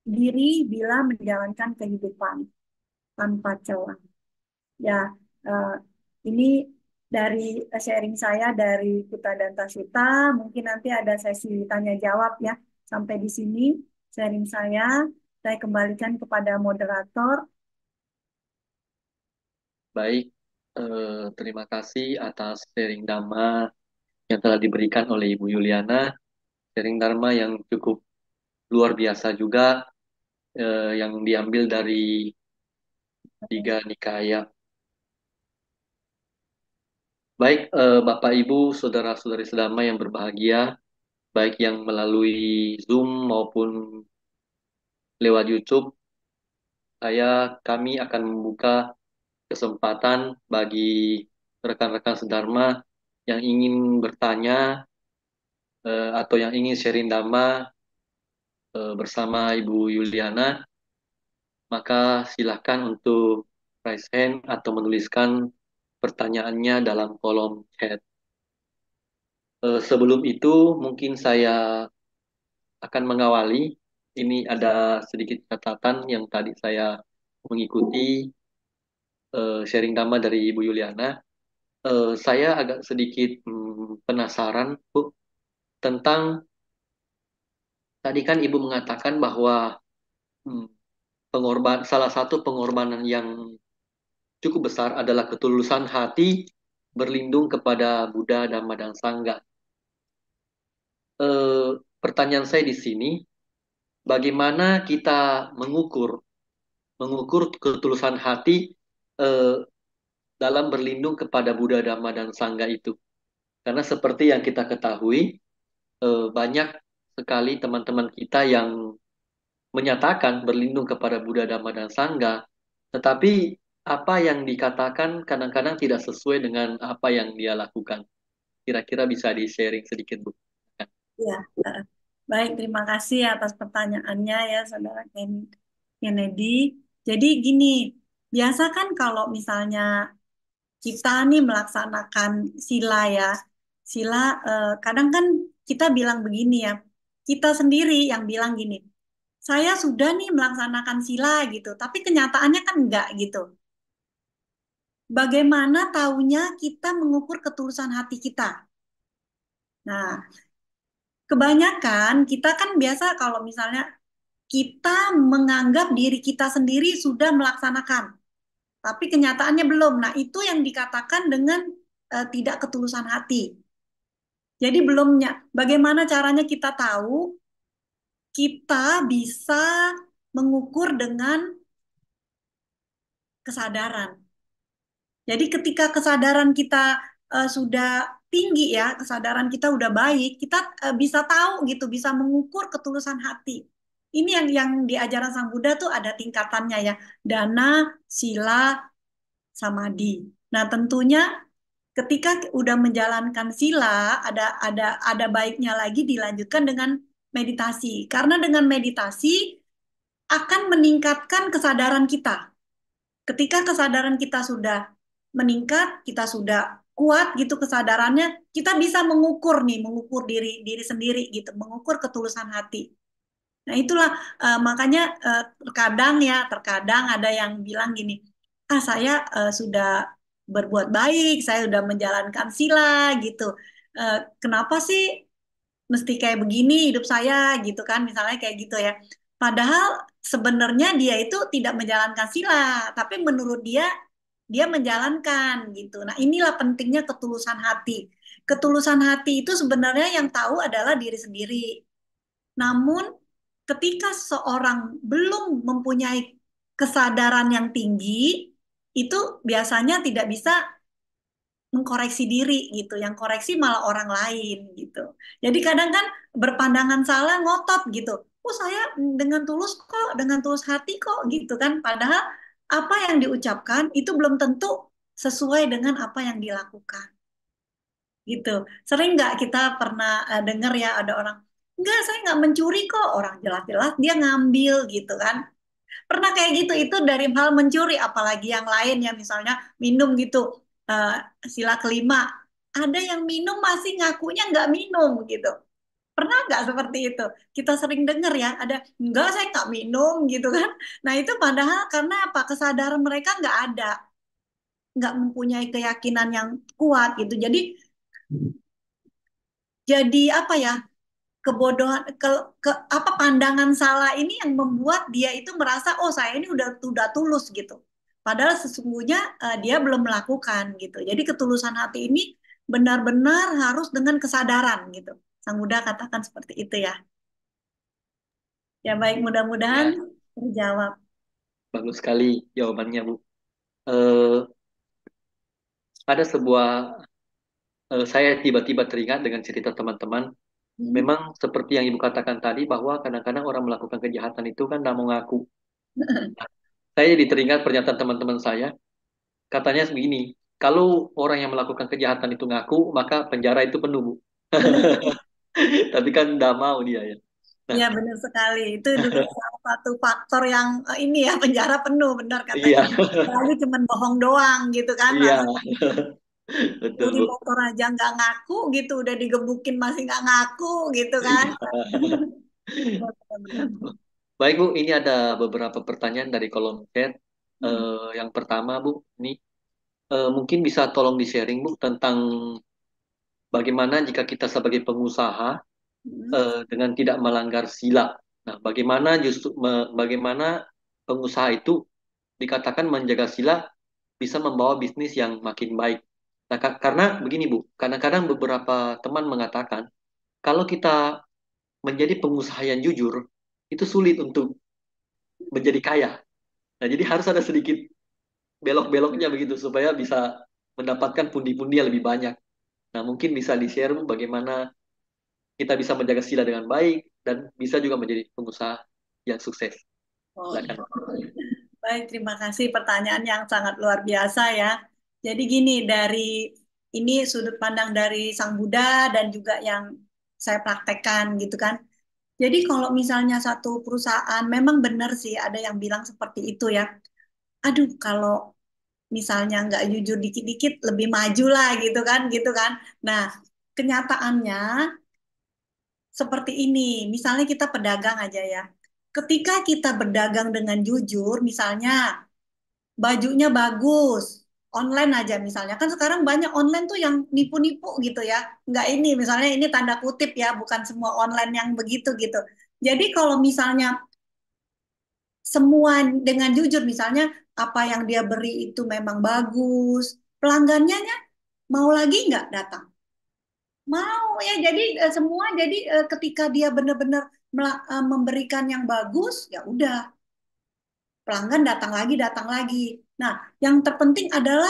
diri bila menjalankan kehidupan tanpa celah. Ya, eh, ini dari sharing saya dari Kuta dan Tasita. Mungkin nanti ada sesi tanya jawab ya. Sampai di sini sharing saya. Saya kembalikan kepada moderator. Baik, terima kasih atas sharing Dhamma yang telah diberikan oleh Ibu Yuliana. Sharing Dharma yang cukup luar biasa juga, yang diambil dari tiga nikaya. Baik, Bapak Ibu, saudara-saudari sedama yang berbahagia, baik yang melalui Zoom maupun lewat YouTube, kami akan membuka kesempatan bagi rekan-rekan sedharma yang ingin bertanya atau yang ingin sharing Dhamma bersama Ibu Yuliana, maka silakan untuk raise hand atau menuliskan pertanyaannya dalam kolom chat. Sebelum itu, mungkin saya akan mengawali. Ini ada sedikit catatan yang tadi saya mengikuti sharing Dhamma dari Ibu Yuliana. Saya agak sedikit penasaran, Bu, tentang tadi kan Ibu mengatakan bahwa hmm, salah satu pengorbanan yang cukup besar adalah ketulusan hati berlindung kepada Buddha, Dhamma, dan Sangha. Eh, Pertanyaan saya di sini, bagaimana kita mengukur mengukur ketulusan hati eh, dalam berlindung kepada Buddha, Dhamma, dan Sangha itu? Karena seperti yang kita ketahui, banyak sekali teman-teman kita yang menyatakan berlindung kepada Buddha, Dhamma, dan Sangha, tetapi apa yang dikatakan kadang-kadang tidak sesuai dengan apa yang dia lakukan. Kira-kira bisa di-sharing sedikit, Bu? Ya, baik. Terima kasih atas pertanyaannya ya, Saudara Kennedy. Jadi gini, biasa kan kalau misalnya kita nih melaksanakan sila ya, sila kadang kan kita bilang begini ya, kita sendiri yang bilang gini, saya sudah nih melaksanakan sila gitu, tapi kenyataannya kan enggak gitu. Bagaimana taunya kita mengukur ketulusan hati kita? Nah, kebanyakan kita kan biasa kalau misalnya kita menganggap diri kita sendiri sudah melaksanakan, tapi kenyataannya belum. Nah, itu yang dikatakan dengan tidak ketulusan hati. Jadi belumnya, bagaimana caranya kita tahu kita bisa mengukur dengan kesadaran. Jadi ketika kesadaran kita sudah tinggi ya, kesadaran kita udah baik, kita bisa tahu gitu, bisa mengukur ketulusan hati. Ini yang di ajaran Sang Buddha tuh ada tingkatannya ya, dana, sila, samadhi. Nah, tentunya ketika udah menjalankan sila, ada baiknya lagi dilanjutkan dengan meditasi. Karena dengan meditasi akan meningkatkan kesadaran kita. Ketika kesadaran kita sudah meningkat, kita sudah kuat gitu kesadarannya, kita bisa mengukur nih, mengukur diri diri sendiri gitu, mengukur ketulusan hati. Nah, itulah makanya terkadang ada yang bilang gini, saya sudah berbuat baik, saya sudah menjalankan sila gitu. Kenapa sih mesti kayak begini hidup saya gitu kan, misalnya kayak gitu ya. Padahal sebenarnya dia itu tidak menjalankan sila, tapi menurut dia dia menjalankan gitu. Nah, inilah pentingnya ketulusan hati. Ketulusan hati itu sebenarnya yang tahu adalah diri sendiri. Namun ketika seorang belum mempunyai kesadaran yang tinggi, itu biasanya tidak bisa mengkoreksi diri gitu. Yang koreksi malah orang lain gitu. Jadi kadang kan berpandangan salah ngotot gitu. Oh, saya dengan tulus kok, dengan tulus hati kok gitu kan. Padahal apa yang diucapkan itu belum tentu sesuai dengan apa yang dilakukan gitu. Sering nggak kita pernah dengar ya ada orang, enggak saya nggak mencuri kok, orang jelas-jelas dia ngambil gitu kan. Pernah kayak gitu, itu dari hal mencuri, apalagi yang lain ya, misalnya minum gitu. Eh, Sila kelima, ada yang minum masih ngakunya nggak minum gitu. Pernah nggak seperti itu? Kita sering dengar ya, ada enggak saya nggak minum gitu kan. Nah itu padahal karena apa? Kesadaran mereka nggak ada, nggak mempunyai keyakinan yang kuat gitu. Jadi apa ya? Kebodohan apa pandangan salah ini yang membuat dia itu merasa oh saya ini udah tulus gitu. Padahal sesungguhnya dia belum melakukan gitu. Jadi ketulusan hati ini benar-benar harus dengan kesadaran gitu. Sang Buddha katakan seperti itu ya. Ya baik, mudah-mudahan Ya, terjawab. bagus sekali jawabannya, Bu. Eh, ada sebuah, saya tiba-tiba teringat dengan cerita teman-teman. Hmm. Memang seperti yang Ibu katakan tadi, bahwa kadang-kadang orang melakukan kejahatan itu kan tidak mau ngaku. Saya jadi teringat pernyataan teman-teman saya, katanya begini, kalau orang yang melakukan kejahatan itu ngaku, maka penjara itu penuh, Bu. Benar. Tapi kan tidak mau dia ya. Nah, Ya benar sekali. Itu juga salah satu faktor yang ini ya, penjara penuh benar katanya. iya, Lalu cuman bohong doang gitu kan. iya, betul, Beli Bu. motor aja nggak ngaku gitu, udah digebukin masih nggak ngaku gitu kan. Iya. Benar-benar. Baik, Bu, ini ada beberapa pertanyaan dari kolom chat. Hmm. Yang pertama, Bu, ini mungkin bisa tolong di-sharing, Bu, tentang bagaimana jika kita sebagai pengusaha Hmm. dengan tidak melanggar sila. Nah, bagaimana pengusaha itu dikatakan menjaga sila bisa membawa bisnis yang makin baik. Nah, karena begini, Bu, kadang-kadang beberapa teman mengatakan kalau kita menjadi pengusaha yang jujur itu sulit untuk menjadi kaya. Nah, jadi harus ada sedikit belok-beloknya begitu supaya bisa mendapatkan pundi-pundi yang lebih banyak. Nah, mungkin bisa di-share, Bu, bagaimana kita bisa menjaga sila dengan baik dan bisa juga menjadi pengusaha yang sukses. Oh, Silakan. baik, terima kasih pertanyaan yang sangat luar biasa ya. Jadi gini, dari ini sudut pandang dari Sang Buddha dan juga yang saya praktekkan gitu kan. Jadi kalau misalnya satu perusahaan memang benar sih ada yang bilang seperti itu ya. Aduh, kalau misalnya nggak jujur dikit-dikit lebih maju lah gitu kan, gitu kan. Nah, kenyataannya seperti ini. Misalnya kita pedagang aja ya. Ketika kita berdagang dengan jujur, misalnya bajunya bagus, online aja misalnya. Kan sekarang banyak online tuh yang nipu-nipu gitu ya. Nggak ini, misalnya ini tanda kutip ya, bukan semua online yang begitu gitu. Jadi kalau misalnya semua dengan jujur, misalnya apa yang dia beri itu memang bagus, pelanggannya mau lagi nggak datang? Mau ya, jadi semua jadi ketika dia benar-benar memberikan yang bagus, ya udah pelanggan datang lagi. Nah, yang terpenting adalah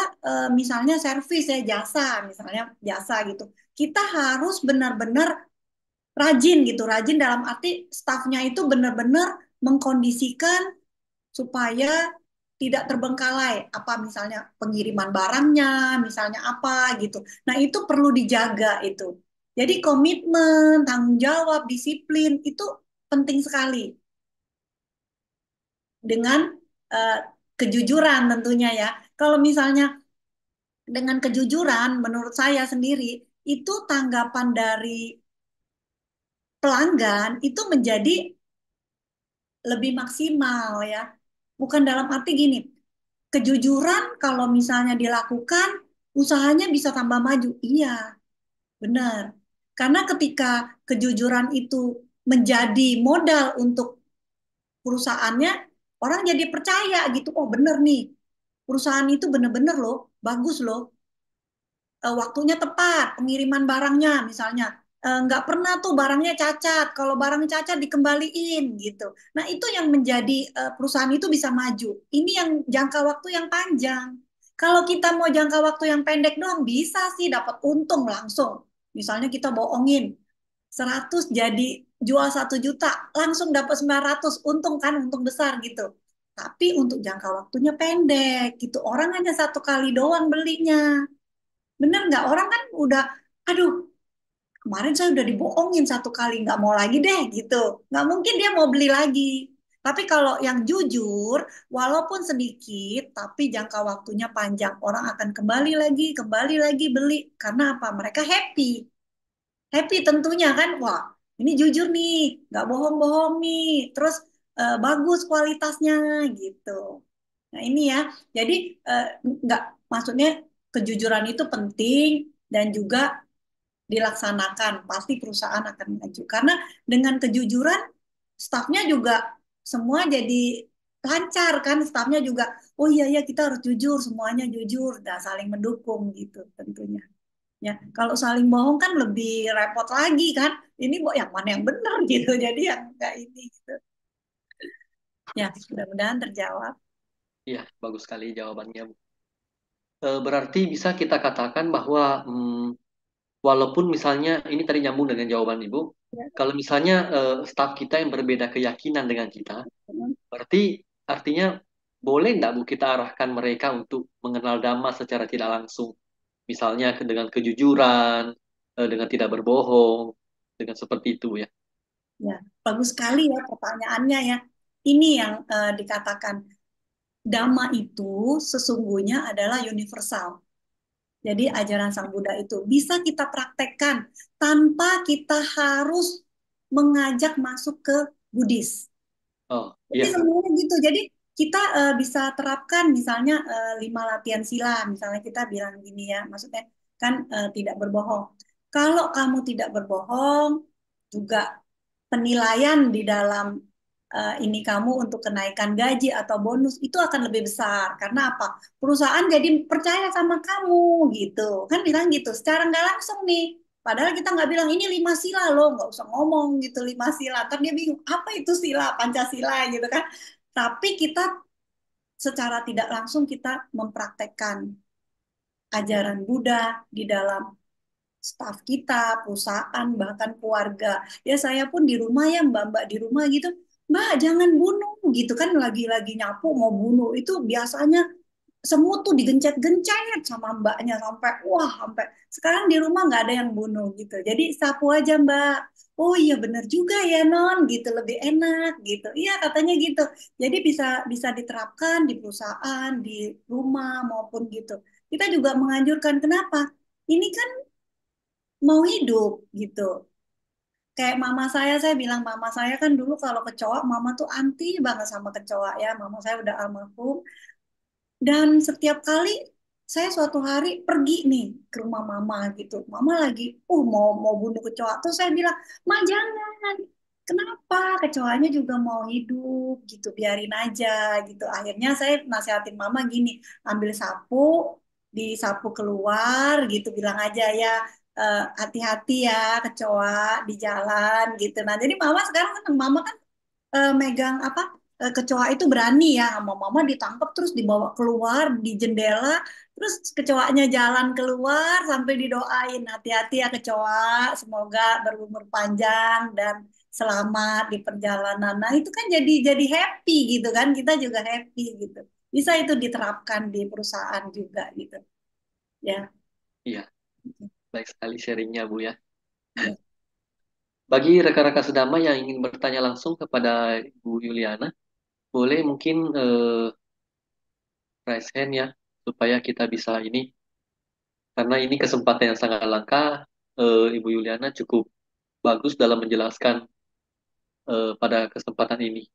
misalnya servis ya, jasa, misalnya jasa gitu. Kita harus benar-benar rajin gitu, rajin dalam arti stafnya itu benar-benar mengkondisikan supaya tidak terbengkalai, apa misalnya pengiriman barangnya, misalnya apa gitu. Nah, itu perlu dijaga itu. Jadi komitmen, tanggung jawab, disiplin itu penting sekali dengan uh, kejujuran tentunya ya. Kalau misalnya dengan kejujuran, menurut saya sendiri itu tanggapan dari pelanggan itu menjadi lebih maksimal ya. Bukan dalam arti gini, kejujuran kalau misalnya dilakukan, usahanya bisa tambah maju. Iya, benar. Karena ketika kejujuran itu menjadi modal untuk perusahaannya, orang jadi percaya gitu. Oh, benar nih. Perusahaan itu benar-benar loh, bagus loh. Waktunya tepat, pengiriman barangnya misalnya. Nggak pernah tuh barangnya cacat. Kalau barangnya cacat dikembaliin gitu. Nah itu yang menjadi perusahaan itu bisa maju. Ini yang jangka waktu yang panjang. Kalau kita mau jangka waktu yang pendek doang bisa sih dapat untung langsung. Misalnya kita bohongin 100 jadi jual 1 juta langsung dapat 900 untung kan, untung besar gitu. Tapi untuk jangka waktunya pendek gitu. Orang hanya satu kali doang belinya. Bener nggak? Orang kan udah, aduh, kemarin saya udah dibohongin satu kali, nggak mau lagi deh gitu. Nggak mungkin dia mau beli lagi. Tapi kalau yang jujur, walaupun sedikit, tapi jangka waktunya panjang, orang akan kembali lagi beli. Karena apa? Mereka happy. Happy tentunya kan, wah ini jujur nih, nggak bohong-bohong nih. Terus bagus kualitasnya gitu. Nah ini ya, jadi nggak, maksudnya kejujuran itu penting dan juga dilaksanakan, pasti perusahaan akan maju. Karena dengan kejujuran, stafnya juga semua jadi lancar kan, stafnya juga, oh iya ya kita harus jujur, semuanya jujur, dan saling mendukung gitu tentunya. Ya, kalau saling bohong kan lebih repot lagi kan. Ini yang mana yang benar gitu. Jadi yang enggak ini gitu. Ya, mudah-mudahan terjawab. Iya, bagus sekali jawabannya, Bu. Berarti bisa kita katakan bahwa walaupun misalnya ini tadi nyambung dengan jawaban Ibu, Ya. kalau misalnya staf kita yang berbeda keyakinan dengan kita, berarti artinya boleh nggak Bu kita arahkan mereka untuk mengenal Dhamma secara tidak langsung, misalnya dengan kejujuran, dengan tidak berbohong, dengan seperti itu ya. Ya, bagus sekali ya pertanyaannya ya. Ini yang dikatakan Dhamma itu sesungguhnya adalah universal. Jadi ajaran Sang Buddha itu bisa kita praktekkan tanpa kita harus mengajak masuk ke Buddhis. Oh Jadi iya, semuanya gitu. Jadi kita bisa terapkan misalnya 5 latihan sila. Misalnya kita bilang gini ya, maksudnya kan tidak berbohong. Kalau kamu tidak berbohong, juga penilaian di dalam ini kamu untuk kenaikan gaji atau bonus itu akan lebih besar. Karena apa? Perusahaan jadi percaya sama kamu gitu. Kan bilang gitu. Secara nggak langsung nih. Padahal kita nggak bilang ini 5 sila loh, nggak usah ngomong gitu 5 sila. Ntar dia bingung apa itu sila, Pancasila gitu kan. Tapi kita secara tidak langsung kita mempraktekkan ajaran Buddha di dalam staf kita, perusahaan, bahkan keluarga. Ya saya pun di rumah ya mbak-mbak di rumah gitu, mbak jangan bunuh gitu kan, lagi-lagi nyapu mau bunuh. Itu biasanya semua tuh digencet-gencet sama mbaknya sampai wah sampai sekarang di rumah nggak ada yang bunuh gitu. Jadi sapu aja mbak. Oh iya bener juga ya non gitu lebih enak gitu. Iya katanya gitu. Jadi bisa bisa diterapkan di perusahaan, di rumah maupun gitu. Kita juga menganjurkan kenapa? Ini kan mau hidup gitu. Kayak mama saya bilang mama saya kan dulu kalau kecoa, mama tuh anti banget sama kecoa ya. Mama saya udah almarhum. Dan setiap kali saya suatu hari pergi nih ke rumah mama gitu. Mama lagi, mau mau bunuh kecoa. Terus saya bilang, Ma jangan. Kenapa? Kecoanya juga mau hidup gitu. Biarin aja gitu. Akhirnya saya nasihatin mama gini, ambil sapu, disapu keluar gitu. Bilang aja ya, hati-hati ya kecoa di jalan gitu. Nah jadi mama sekarang seneng. Mama kan megang apa kecoa itu berani ya sama mama ditangkap terus dibawa keluar di jendela terus kecoanya jalan keluar sampai didoain hati-hati ya kecoa semoga berumur panjang dan selamat di perjalanan. Nah itu kan jadi happy gitu kan, kita juga happy gitu. Bisa itu diterapkan di perusahaan juga gitu ya. iya, baik sekali sharingnya Bu ya. Ya. Bagi rekan-rekan sedama yang ingin bertanya langsung kepada Bu Yuliana, boleh mungkin raise hand ya, supaya kita bisa ini, karena ini kesempatan yang sangat langka, Ibu Yuliana cukup bagus dalam menjelaskan pada kesempatan ini.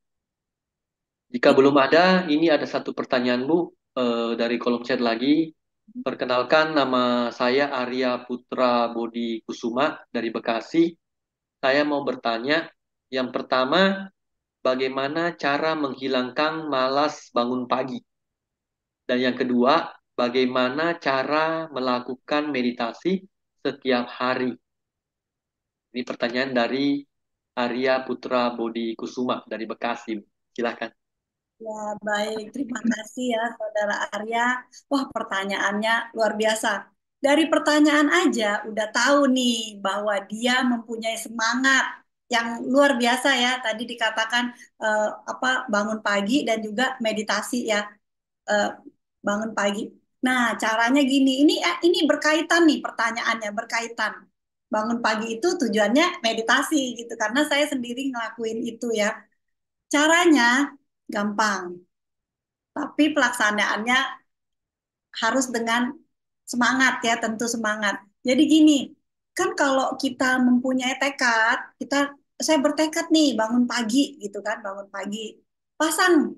Jika belum ada, ini ada satu pertanyaan Bu dari kolom chat lagi. Perkenalkan, nama saya Arya Putra Bodi Kusuma dari Bekasi. Saya mau bertanya, yang pertama, bagaimana cara menghilangkan malas bangun pagi? Dan yang kedua, bagaimana cara melakukan meditasi setiap hari? Ini pertanyaan dari Arya Putra Bodi Kusuma dari Bekasi. Silakan. Ya, baik. Terima kasih ya, Saudara Arya. Wah, pertanyaannya luar biasa. Dari pertanyaan aja udah tahu nih bahwa dia mempunyai semangat yang luar biasa ya. Tadi dikatakan apa bangun pagi dan juga meditasi ya. Eh, bangun pagi. Nah, caranya gini, ini berkaitan nih pertanyaannya, berkaitan. Bangun pagi itu tujuannya meditasi gitu, karena saya sendiri ngelakuin itu ya. Caranya gampang, tapi pelaksanaannya harus dengan semangat ya, tentu semangat. Jadi gini, kan kalau kita mempunyai tekad, saya bertekad nih bangun pagi gitu kan, bangun pagi, pasang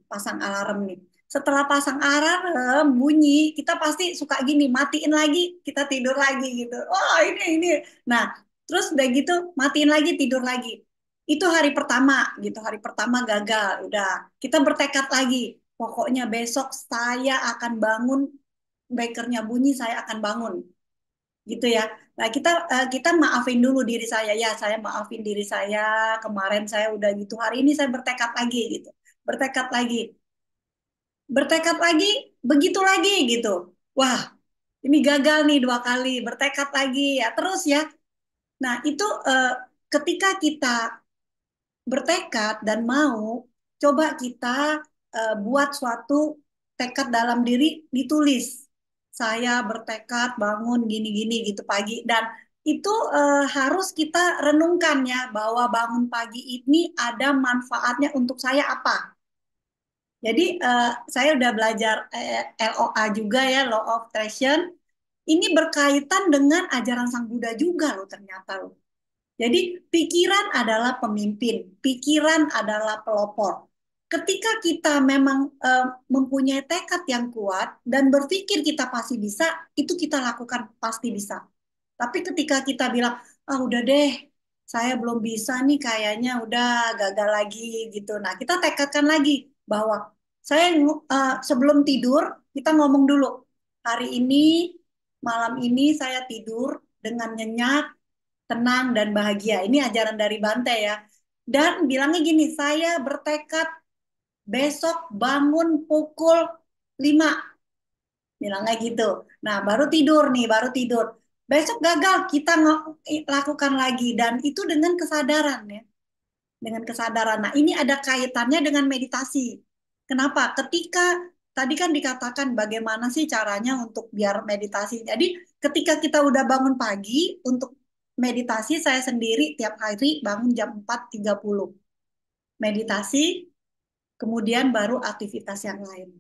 pasang alarm nih. Setelah pasang alarm bunyi, kita pasti suka gini, matiin lagi, kita tidur lagi gitu. Wah, ini. Nah, terus udah gitu matiin lagi, tidur lagi. Itu hari pertama gitu, hari pertama gagal, udah. Kita bertekad lagi. Pokoknya besok saya akan bangun, bekernya bunyi, saya akan bangun gitu ya. Nah, kita maafin dulu diri saya ya, saya maafin diri saya. Kemarin saya udah gitu, hari ini saya bertekad lagi gitu. Bertekad lagi. Bertekad lagi, begitu lagi gitu. Wah, ini gagal nih 2 kali, bertekad lagi ya, terus ya. Nah, itu ketika kita bertekad dan mau, coba kita buat suatu tekad dalam diri, ditulis. Saya bertekad bangun gini-gini gitu pagi, dan itu harus kita renungkan ya, bahwa bangun pagi ini ada manfaatnya untuk saya apa. Jadi saya udah belajar LOA juga ya, Law of Attraction. Ini berkaitan dengan ajaran Sang Buddha juga loh ternyata loh. Jadi pikiran adalah pemimpin, pikiran adalah pelopor. Ketika kita memang mempunyai tekad yang kuat dan berpikir kita pasti bisa, itu kita lakukan pasti bisa. Tapi ketika kita bilang, ah udah deh, saya belum bisa nih kayaknya udah gagal lagi gitu. Nah, kita tekadkan lagi bahwa sebelum tidur, kita ngomong dulu, hari ini, malam ini saya tidur dengan nyenyak, tenang, dan bahagia. Ini ajaran dari Bante ya. Dan bilangnya gini, saya bertekad besok bangun pukul 5, bilangnya gitu. Nah, baru tidur nih, baru tidur. Besok gagal, kita lakukan lagi. Dan itu dengan kesadaran ya. Dengan kesadaran. Nah, ini ada kaitannya dengan meditasi. Kenapa? Ketika tadi kan dikatakan bagaimana sih caranya untuk biar meditasi. Jadi, ketika kita udah bangun pagi untuk meditasi, saya sendiri tiap hari bangun jam 4.30. Meditasi, kemudian baru aktivitas yang lain.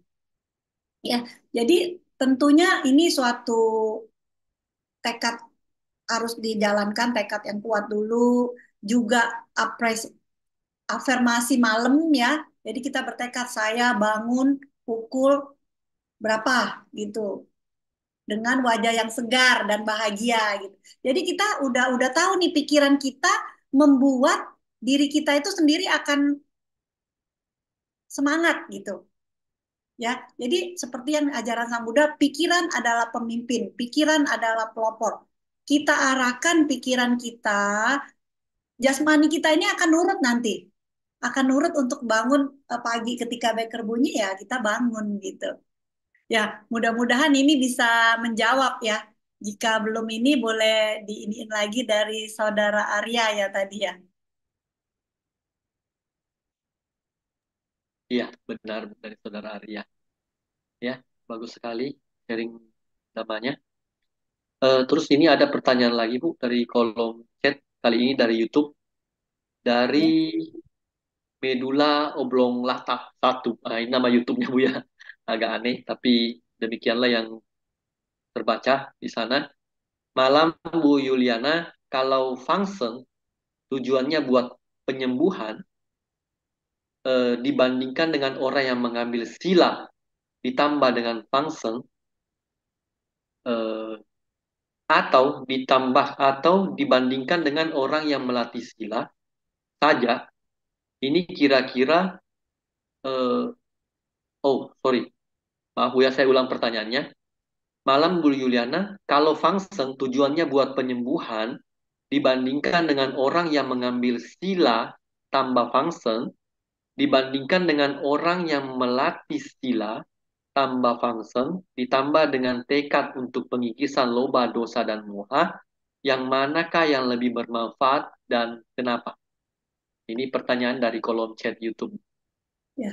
Ya, jadi tentunya ini suatu tekad, harus dijalankan tekad yang kuat dulu, juga afirmasi malam ya. Jadi kita bertekad, saya bangun pukul berapa gitu, dengan wajah yang segar dan bahagia gitu. Jadi kita udah tahu nih, pikiran kita membuat diri kita itu sendiri akan semangat gitu. Ya, jadi seperti yang ajaran Sang Buddha, pikiran adalah pemimpin, pikiran adalah pelopor. Kita arahkan pikiran kita, jasmani kita ini akan nurut nanti. Akan nurut untuk bangun pagi, ketika beker bunyi ya kita bangun gitu. Ya, mudah-mudahan ini bisa menjawab ya. Jika belum ini boleh diiniin lagi dari Saudara Arya ya tadi ya. Iya, benar dari Saudara Arya. Ya, bagus sekali sharing namanya. Terus ini ada pertanyaan lagi Bu dari kolom chat, kali ini dari YouTube, dari Ya. Medula Oblong Latak 1. Nah, ini nama YouTube-nya Bu ya. Agak aneh, tapi demikianlah yang terbaca di sana. Malam Bu Yuliana, kalau Fangsen tujuannya buat penyembuhan, dibandingkan dengan orang yang mengambil sila ditambah dengan Fangsen, eh, atau dibandingkan dengan orang yang melatih sila saja, ini kira-kira, eh, oh sorry, maaf Bu ya, saya ulang pertanyaannya. Malam Bu Yuliana, kalau Fangsen tujuannya buat penyembuhan dibandingkan dengan orang yang mengambil sila tambah Fangsen, dibandingkan dengan orang yang melatih sila tambah Fangsen, ditambah dengan tekad untuk pengikisan loba, dosa, dan moha, yang manakah yang lebih bermanfaat dan kenapa? Ini pertanyaan dari kolom chat YouTube. Ya,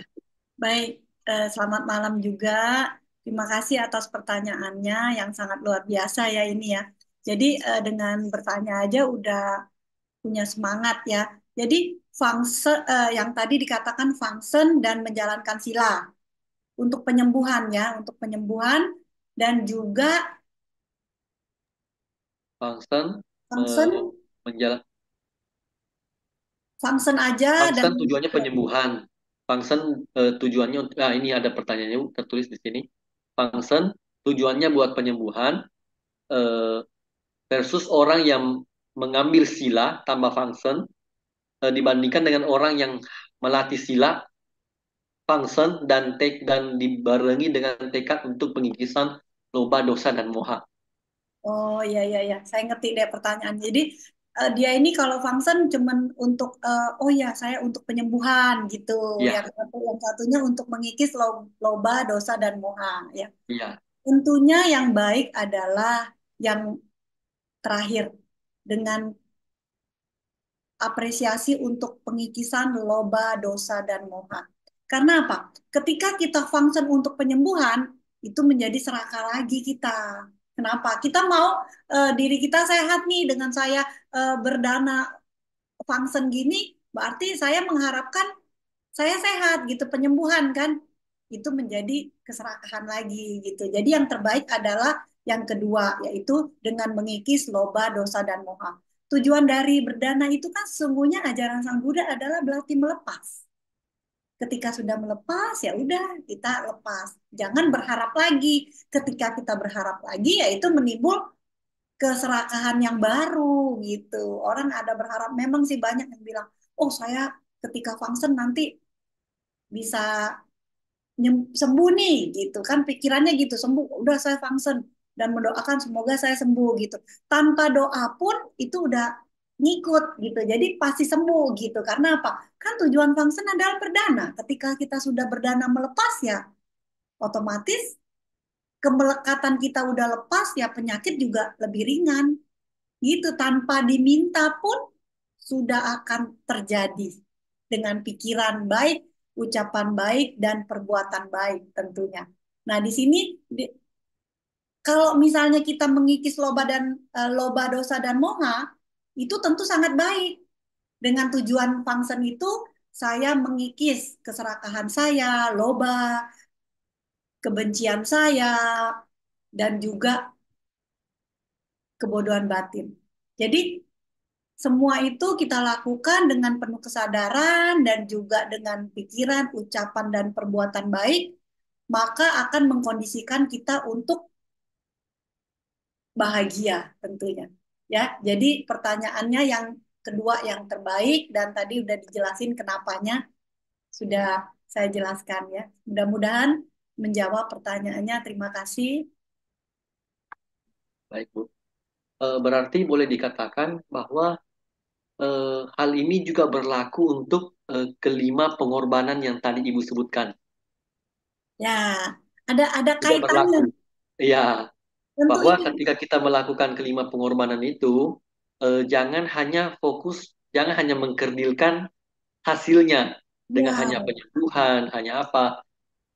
baik. Selamat malam juga. Terima kasih atas pertanyaannya yang sangat luar biasa ya ini ya. Jadi dengan bertanya aja udah punya semangat ya. Jadi yang tadi dikatakan function dan menjalankan sila untuk penyembuhan ya, untuk penyembuhan dan juga Function function menjalan function aja dan function tujuannya penyembuhan. Function tujuannya ini ada pertanyaannya Bu, tertulis di sini. Function tujuannya buat penyembuhan eh, versus orang yang mengambil sila tambah function dibandingkan dengan orang yang melatih sila function dan dibarengi dengan tekad untuk pengikisan loba dosa dan moha. oh iya iya ya, saya ngerti deh pertanyaan. Jadi dia ini kalau function cuman untuk oh ya saya untuk penyembuhan gitu. Iya, Yang satunya untuk mengikis loba, dosa dan moha ya. iya, Tentunya yang baik adalah yang terakhir dengan apresiasi untuk pengikisan loba, dosa dan moha. Karena apa? Ketika kita function untuk penyembuhan, itu menjadi serakah lagi kita. Kenapa? Kita mau diri kita sehat nih dengan saya berdana function gini, berarti saya mengharapkan saya sehat gitu, penyembuhan kan. Itu menjadi keserakahan lagi gitu. Jadi yang terbaik adalah yang kedua, yaitu dengan mengikis loba, dosa, dan moha. Tujuan dari berdana itu kan sesungguhnya ajaran Sang Buddha adalah berarti melepas. Ketika sudah melepas, ya udah kita lepas. Jangan berharap lagi. Ketika kita berharap lagi, yaitu menimbul keserakahan yang baru gitu. Orang ada berharap, memang sih banyak yang bilang, oh saya ketika function nanti bisa sembuh nih gitu kan, pikirannya gitu, sembuh udah saya function dan mendoakan semoga saya sembuh gitu, tanpa doa pun itu udah ngikut gitu, jadi pasti sembuh gitu. Karena apa? Kan tujuan function adalah berdana. Ketika kita sudah berdana melepas ya otomatis kemelekatan kita udah lepas ya, penyakit juga lebih ringan gitu, tanpa diminta pun sudah akan terjadi dengan pikiran baik, ucapan baik, dan perbuatan baik tentunya. Nah, di sini kalau misalnya kita mengikis loba dosa dan moha, itu tentu sangat baik. Dengan tujuan function itu, saya mengikis keserakahan saya, loba, kebencian saya, dan juga kebodohan batin. Jadi semua itu kita lakukan dengan penuh kesadaran dan juga dengan pikiran, ucapan, dan perbuatan baik, maka akan mengkondisikan kita untuk bahagia tentunya. Ya, jadi pertanyaannya yang kedua yang terbaik dan tadi udah dijelasin kenapanya, sudah saya jelaskan ya. Mudah-mudahan menjawab pertanyaannya. Terima kasih. baik Bu. Berarti boleh dikatakan bahwa hal ini juga berlaku untuk kelima pengorbanan yang tadi Ibu sebutkan. Ya, ada Juga kaitannya. berlaku. Iya, Tentu bahwa ini ketika kita melakukan kelima pengorbanan itu, jangan hanya fokus, jangan hanya mengkerdilkan hasilnya dengan ya hanya penyembuhan, hanya apa.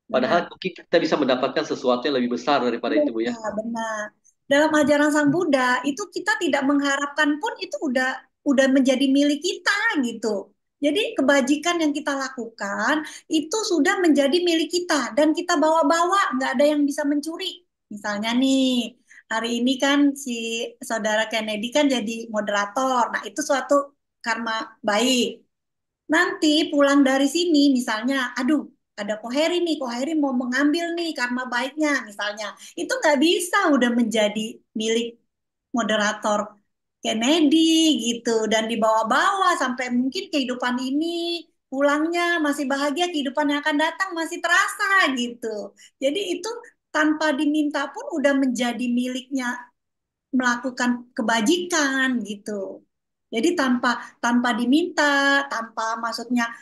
Padahal benar. mungkin kita bisa mendapatkan sesuatu yang lebih besar daripada Iya, itu, Bu ya. benar. Dalam ajaran Sang Buddha itu kita tidak mengharapkan pun itu udah menjadi milik kita gitu. Jadi kebajikan yang kita lakukan itu sudah menjadi milik kita dan kita bawa-bawa, nggak ada yang bisa mencuri. Misalnya nih, hari ini kan si saudara Kennedy kan jadi moderator. Nah, itu suatu karma baik. Nanti pulang dari sini misalnya, aduh ada Koheri nih, Koheri mau mengambil nih karma baiknya misalnya. Itu nggak bisa udah menjadi milik moderator Kennedy gitu. Dan dibawa-bawa sampai mungkin kehidupan ini pulangnya masih bahagia, kehidupan yang akan datang masih terasa gitu. Jadi itu tanpa diminta pun udah menjadi miliknya melakukan kebajikan gitu. Jadi tanpa tanpa diminta, tanpa maksudnya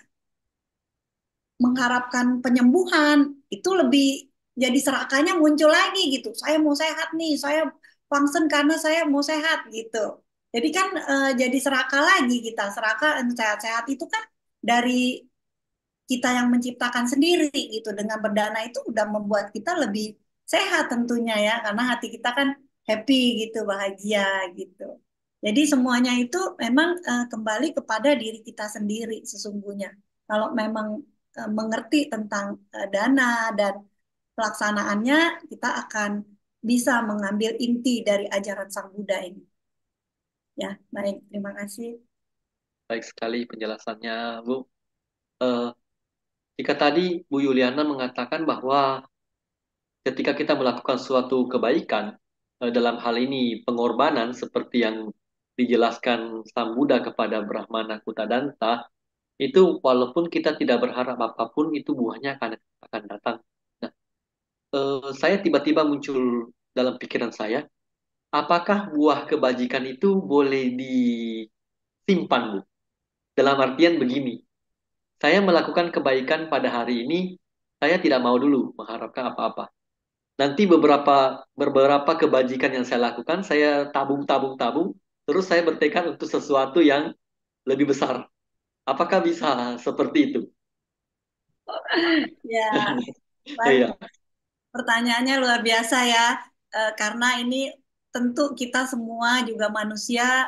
mengharapkan penyembuhan, itu lebih jadi serakahnya muncul lagi gitu. Saya mau sehat nih, saya function karena saya mau sehat gitu. Jadi kan jadi serakah lagi kita. Serakah sehat-sehat itu kan dari kita yang menciptakan sendiri gitu. Dengan berdana itu udah membuat kita lebih sehat tentunya ya, karena hati kita kan happy gitu, bahagia gitu. Jadi semuanya itu memang kembali kepada diri kita sendiri sesungguhnya. Kalau memang mengerti tentang dana dan pelaksanaannya, kita akan bisa mengambil inti dari ajaran Sang Buddha ini. Ya, baik, terima kasih. Baik sekali penjelasannya, Bu. Eh, Jika tadi Bu Yuliana mengatakan bahwa ketika kita melakukan suatu kebaikan, dalam hal ini pengorbanan seperti yang dijelaskan Sang Buddha kepada Brahmana Kutadanta, itu walaupun kita tidak berharap apapun, itu buahnya akan datang. Nah, saya tiba-tiba muncul dalam pikiran saya, apakah buah kebajikan itu boleh disimpan, Bu? Dalam artian begini, saya melakukan kebaikan pada hari ini, saya tidak mau dulu mengharapkan apa-apa. Nanti beberapa kebajikan yang saya lakukan, saya tabung, tabung, tabung, terus saya bertekad untuk sesuatu yang lebih besar. Apakah bisa seperti itu? Ya, baik. Iya, Pertanyaannya luar biasa ya, karena ini tentu kita semua juga manusia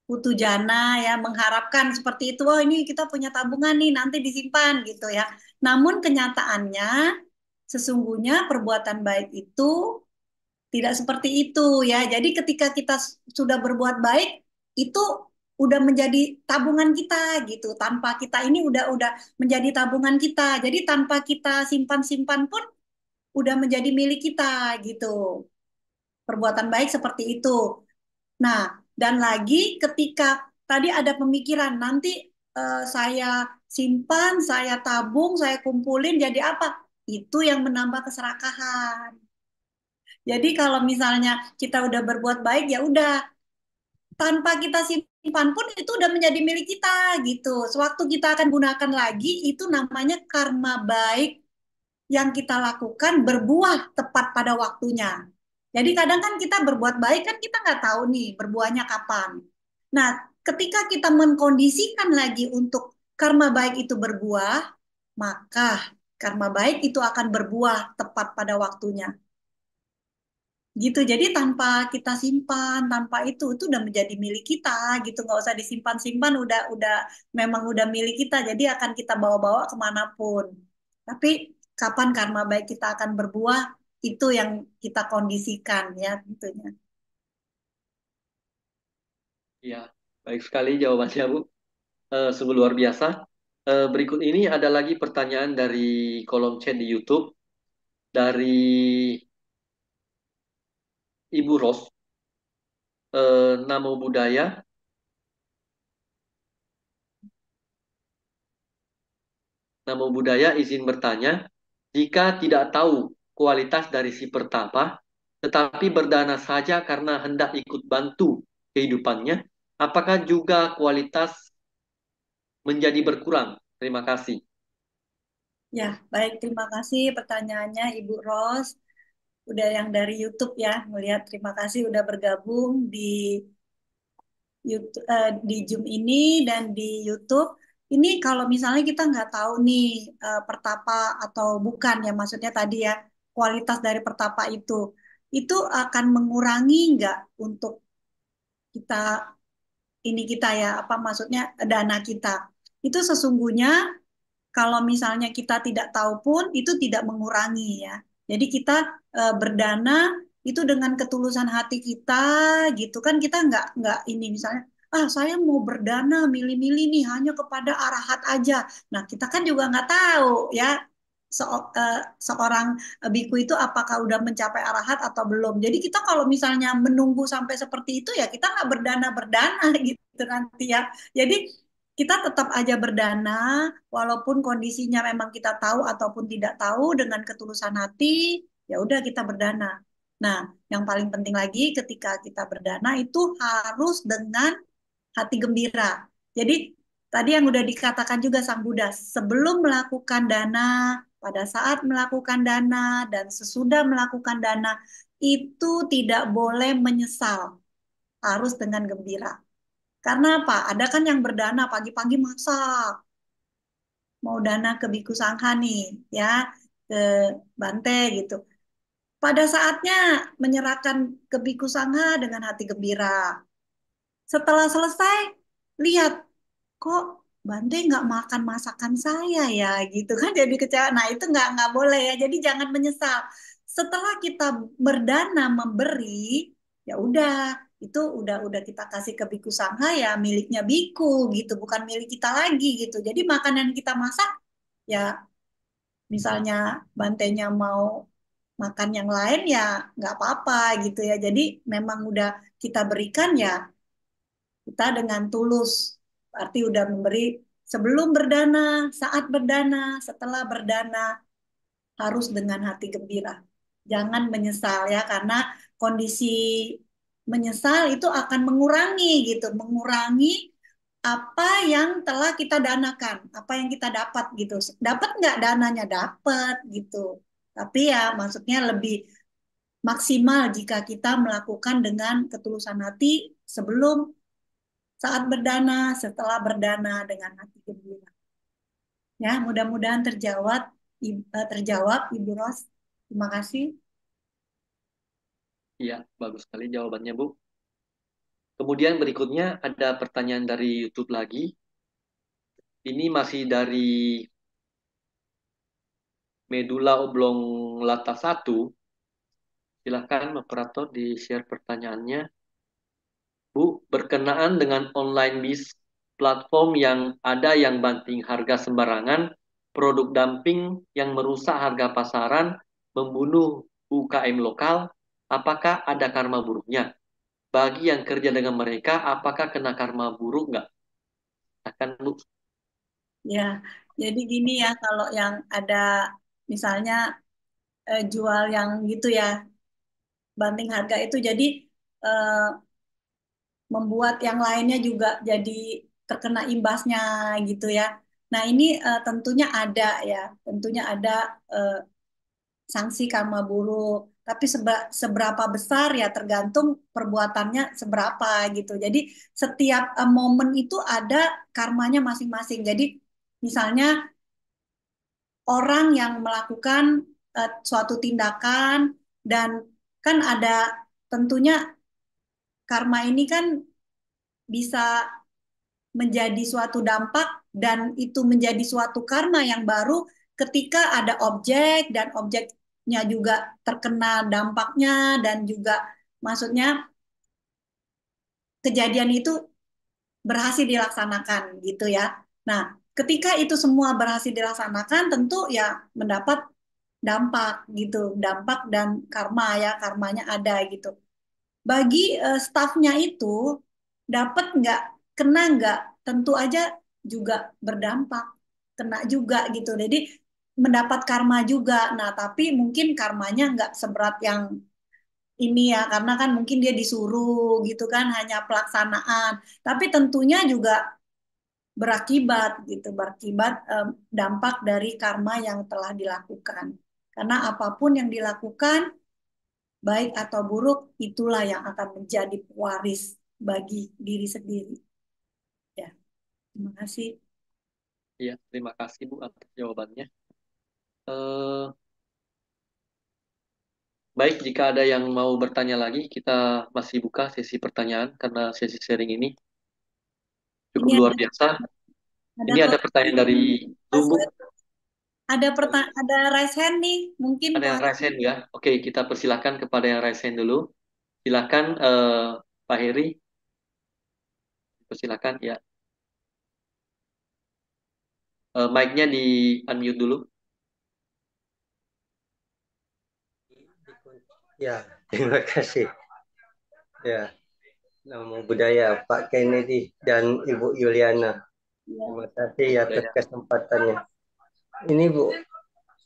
butuh jana ya, mengharapkan seperti itu. Oh ini kita punya tabungan nih, nanti disimpan gitu ya. Namun kenyataannya, sesungguhnya perbuatan baik itu tidak seperti itu ya. Jadi ketika kita sudah berbuat baik, itu udah menjadi tabungan kita gitu. Tanpa kita ini udah menjadi tabungan kita. Jadi tanpa kita simpan-simpan pun udah menjadi milik kita gitu. Perbuatan baik seperti itu. Nah, dan lagi ketika tadi ada pemikiran nanti saya simpan, saya tabung, saya kumpulin jadi apa? Itu yang menambah keserakahan. Jadi kalau misalnya kita udah berbuat baik ya udah tanpa kita simpan pun itu udah menjadi milik kita gitu. Sewaktu kita akan gunakan lagi itu namanya karma baik yang kita lakukan berbuah tepat pada waktunya. Jadi kadang kan kita berbuat baik kan kita nggak tahu nih berbuahnya kapan. Nah, ketika kita mengkondisikan lagi untuk karma baik itu berbuah, maka karma baik itu akan berbuah tepat pada waktunya. Gitu. Jadi tanpa kita simpan, tanpa itu udah menjadi milik kita gitu. Nggak usah disimpan-simpan, udah memang udah milik kita. Jadi akan kita bawa-bawa kemanapun. Tapi kapan karma baik kita akan berbuah, itu yang kita kondisikan ya tentunya. iya. Baik sekali jawabannya, Bu. Sungguh luar biasa. Berikut ini ada lagi pertanyaan dari kolom chat di YouTube dari Ibu Ros. Namo Buddhaya. Namo Buddhaya izin bertanya, jika tidak tahu kualitas dari si pertapa, tetapi berdana saja karena hendak ikut bantu kehidupannya, apakah juga kualitas menjadi berkurang? Terima kasih. Ya, baik. Terima kasih pertanyaannya Ibu Ros. Udah yang dari YouTube ya, melihat terima kasih udah bergabung di YouTube, di Zoom ini dan di YouTube. Ini kalau misalnya kita nggak tahu nih pertapa atau bukan ya, maksudnya tadi ya kualitas dari pertapa itu akan mengurangi nggak untuk kita ini kita ya, apa maksudnya dana kita. Itu sesungguhnya kalau misalnya kita tidak tahu pun itu tidak mengurangi ya. Jadi kita berdana itu dengan ketulusan hati kita gitu kan kita nggak ini misalnya saya mau berdana milih-milih nih hanya kepada arahat aja. Nah kita kan juga nggak tahu ya seorang biku itu apakah udah mencapai arahat atau belum. Jadi kita kalau misalnya menunggu sampai seperti itu ya kita nggak berdana-berdana gitu nanti ya. Jadi kita tetap aja berdana walaupun kondisinya memang kita tahu ataupun tidak tahu dengan ketulusan hati, ya udah kita berdana. Nah, yang paling penting lagi ketika kita berdana itu harus dengan hati gembira. Jadi tadi yang udah dikatakan juga Sang Buddha, sebelum melakukan dana, pada saat melakukan dana dan sesudah melakukan dana itu tidak boleh menyesal, harus dengan gembira. Karena apa? Ada kan yang berdana pagi-pagi masak, mau dana ke Biku Sangha nih, ya, ke Bante gitu. pada saatnya menyerahkan ke Biku Sangha dengan hati gembira. Setelah selesai, lihat kok Bante nggak makan masakan saya ya gitu kan, jadi kecewa. Nah itu nggak boleh ya, jadi jangan menyesal. Setelah kita berdana memberi, ya udah itu udah kita kasih ke biku sangha, ya miliknya biku gitu, bukan milik kita lagi gitu. Jadi makanan yang kita masak, ya misalnya Bantenya mau makan yang lain ya nggak apa-apa gitu ya. Jadi memang udah kita berikan ya, kita dengan tulus, arti udah memberi sebelum berdana, saat berdana, setelah berdana, harus dengan hati gembira. Jangan menyesal ya, karena kondisi menyesal itu akan mengurangi gitu, mengurangi apa yang telah kita danakan, apa yang kita dapat gitu. Dapat nggak dananya? Dapat gitu. Tapi ya maksudnya lebih maksimal jika kita melakukan dengan ketulusan hati sebelum, saat berdana, setelah berdana dengan hati gembira. Ya, mudah-mudahan terjawab Ibu Ros. Terima kasih. Iya, bagus sekali jawabannya, Bu. Kemudian berikutnya ada pertanyaan dari YouTube lagi. Ini masih dari Medula Oblong Lata 1. Silakan operator di-share pertanyaannya. Bu, berkenaan dengan online bis platform yang ada yang banting harga sembarangan, produk dumping yang merusak harga pasaran, membunuh UKM lokal, apakah ada karma buruknya? Bagi yang kerja dengan mereka, apakah kena karma buruk nggak? Akan Bu. Ya, jadi gini ya, kalau yang ada misalnya jual yang gitu ya, banting harga itu, jadi eh, membuat yang lainnya juga jadi terkena imbasnya gitu ya. Nah, ini tentunya ada ya, tentunya ada eh, sanksi karma buruk. Tapi seberapa besar ya tergantung perbuatannya seberapa gitu. Jadi setiap momen itu ada karmanya masing-masing. Jadi misalnya orang yang melakukan suatu tindakan, dan kan ada tentunya karma ini kan bisa menjadi suatu dampak, dan itu menjadi suatu karma yang baru ketika ada objek, dan objeknya juga terkena dampaknya, dan juga maksudnya kejadian itu berhasil dilaksanakan gitu ya. Nah, ketika itu semua berhasil dilaksanakan, tentu ya mendapat dampak gitu, dampak dan karma ya, karmanya ada gitu. Bagi stafnya itu dapat nggak, kena nggak, tentu aja juga berdampak, kena juga gitu. Jadi mendapat karma juga. Nah, tapi mungkin karmanya nggak seberat yang ini ya, karena kan mungkin dia disuruh gitu kan, hanya pelaksanaan. Tapi tentunya juga berakibat gitu, berakibat dampak dari karma yang telah dilakukan. Karena apapun yang dilakukan, baik atau buruk, itulah yang akan menjadi pewaris bagi diri sendiri. Ya, terima kasih. Ya, terima kasih Bu atas jawabannya. Eh, Baik, jika ada yang mau bertanya lagi, kita masih buka sesi pertanyaan karena sesi sharing ini cukup Ini luar biasa. ada Ini ada kelas, pertanyaan dari Zoom, Bu. ada raise hand nih, mungkin Ada yang Pak. raise hand ya. Oke, kita persilakan kepada yang raise hand dulu. Silakan Pak Heri, persilakan ya. Mic-nya di unmute dulu. Ya, terima kasih. Ya, Namo Buddhaya Pak Kennedy dan Ibu Yuliana. Terima kasih atas kesempatannya. Ini Bu,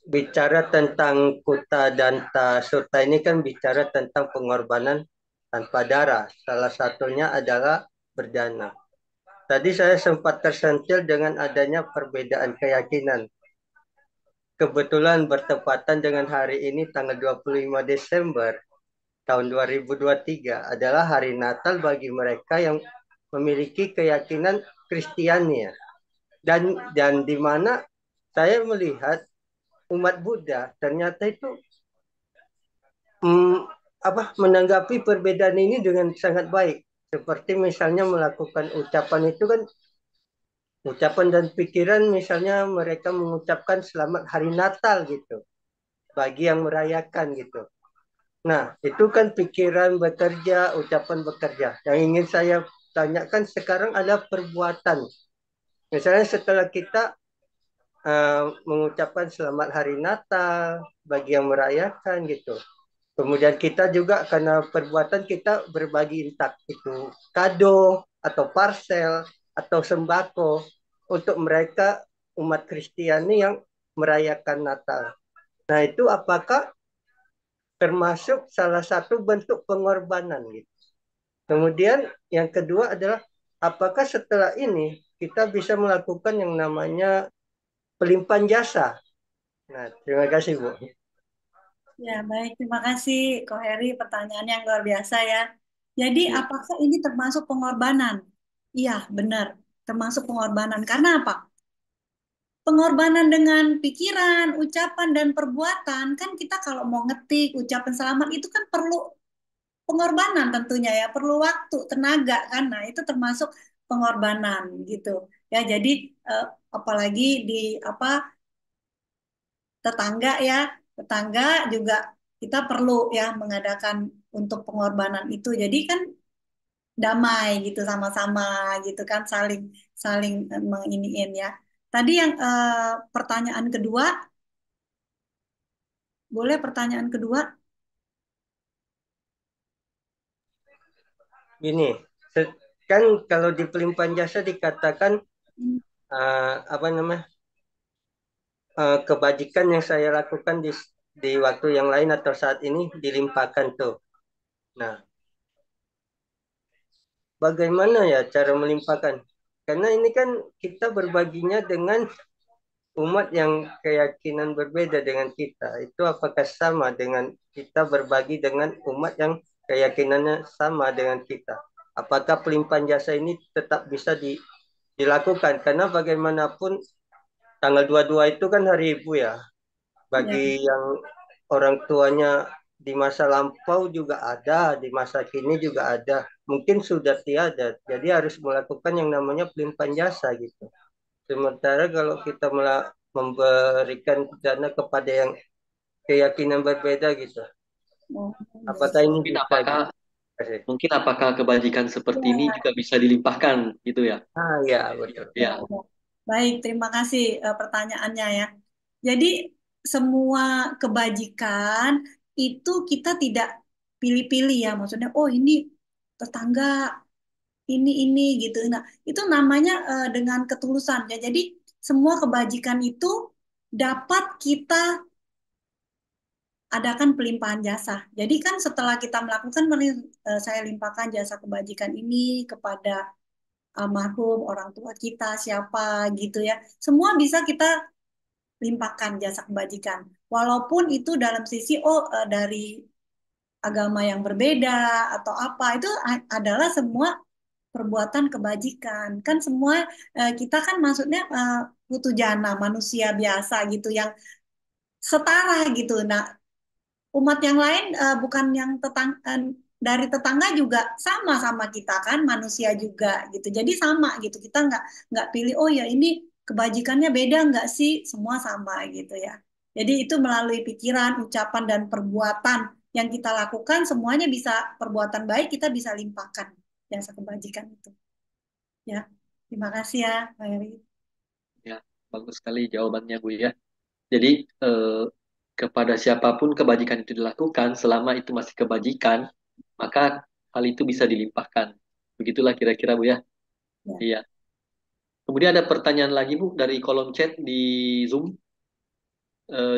bicara tentang Kuta Danta Sutta ini kan bicara tentang pengorbanan tanpa darah. Salah satunya adalah berdana. Tadi saya sempat tersentil dengan adanya perbedaan keyakinan. Kebetulan bertepatan dengan hari ini tanggal 25 Desember tahun 2023 adalah hari Natal bagi mereka yang memiliki keyakinan Kristiania. Dan di mana saya melihat umat Buddha ternyata itu mm, menanggapi perbedaan ini dengan sangat baik. Seperti misalnya melakukan ucapan itu kan, ucapan dan pikiran misalnya mereka mengucapkan selamat hari Natal gitu bagi yang merayakan gitu. Nah, itu kan pikiran bekerja, ucapan bekerja. Yang ingin saya tanyakan sekarang ada perbuatan. Misalnya setelah kita mengucapkan selamat hari Natal bagi yang merayakan gitu. Kemudian kita juga karena perbuatan kita berbagi entah itu kado atau parcel atau sembako untuk mereka umat Kristiani yang merayakan Natal. Nah, itu apakah termasuk salah satu bentuk pengorbanan gitu. Kemudian yang kedua adalah apakah setelah ini kita bisa melakukan yang namanya pelimpahan jasa. Nah, terima kasih Bu. Ya, baik. Terima kasih, Ko Heri. Pertanyaan yang luar biasa ya. Jadi, Ya. apakah ini termasuk pengorbanan? Iya, benar. Termasuk pengorbanan. Karena apa? Pengorbanan dengan pikiran, ucapan, dan perbuatan. Kan kita kalau mau ngetik, ucapan selamat itu kan perlu pengorbanan tentunya ya. Perlu waktu, tenaga kan. Nah, itu termasuk pengorbanan gitu. Ya, jadi eh, apalagi di apa tetangga ya, tetangga juga kita perlu ya mengadakan untuk pengorbanan itu. Jadi kan damai gitu sama-sama gitu kan saling saling menginiin ya. Tadi yang pertanyaan kedua, boleh pertanyaan kedua? Gini, kan kalau di pelimpahan jasa dikatakan Hmm. apa namanya kebajikan yang saya lakukan di waktu yang lain atau saat ini dilimpahkan tuh. Nah, bagaimana ya cara melimpahkan? Karena ini kan kita berbaginya dengan umat yang keyakinan berbeda dengan kita. Itu apakah sama dengan kita berbagi dengan umat yang keyakinannya sama dengan kita? Apakah pelimpahan jasa ini tetap bisa dilakukan? Karena bagaimanapun tanggal 22 itu kan hari ibu ya. Ya, Bagi yang orang tuanya di masa lampau juga ada, di masa kini juga ada. Mungkin sudah tiada. Jadi harus melakukan yang namanya pelimpahan jasa gitu. Sementara kalau kita memberikan dana kepada yang keyakinan berbeda gitu. oh, ya. Apakah ini Mungkin bisa apakah gitu? mungkin apakah kebajikan seperti ini Ya, juga bisa dilimpahkan gitu ya? Ah ya betul. ya, Ya. ya. Baik, terima kasih pertanyaannya ya. Jadi semua kebajikan itu kita tidak pilih-pilih ya, maksudnya oh ini tetangga ini gitu. Nah, itu namanya dengan ketulusan ya. Jadi semua kebajikan itu dapat kita adakan pelimpahan jasa. Jadi kan setelah kita melakukan saya limpahkan jasa kebajikan ini kepada almarhum orang tua kita siapa gitu ya. Semua bisa kita limpahkan jasa kebajikan. Walaupun itu dalam sisi dari agama yang berbeda atau apa itu adalah semua perbuatan kebajikan. Kan semua kita kan maksudnya putu jana manusia biasa gitu yang setara gitu. Nah, umat yang lain bukan yang dari tetangga juga sama kita kan manusia juga gitu. Jadi sama gitu. Kita nggak pilih oh ya ini kebajikannya beda nggak sih? Semua sama gitu ya. Jadi itu melalui pikiran, ucapan dan perbuatan yang kita lakukan semuanya bisa perbuatan baik kita bisa limpahkan jasa kebajikan itu. Ya, terima kasih ya, Pak Heri. Ya, bagus sekali jawabannya Bu ya. Jadi kepada siapapun kebajikan itu dilakukan, selama itu masih kebajikan, maka hal itu bisa dilimpahkan. Begitulah kira-kira Bu ya. Ya. Iya. Kemudian ada pertanyaan lagi Bu dari kolom chat di Zoom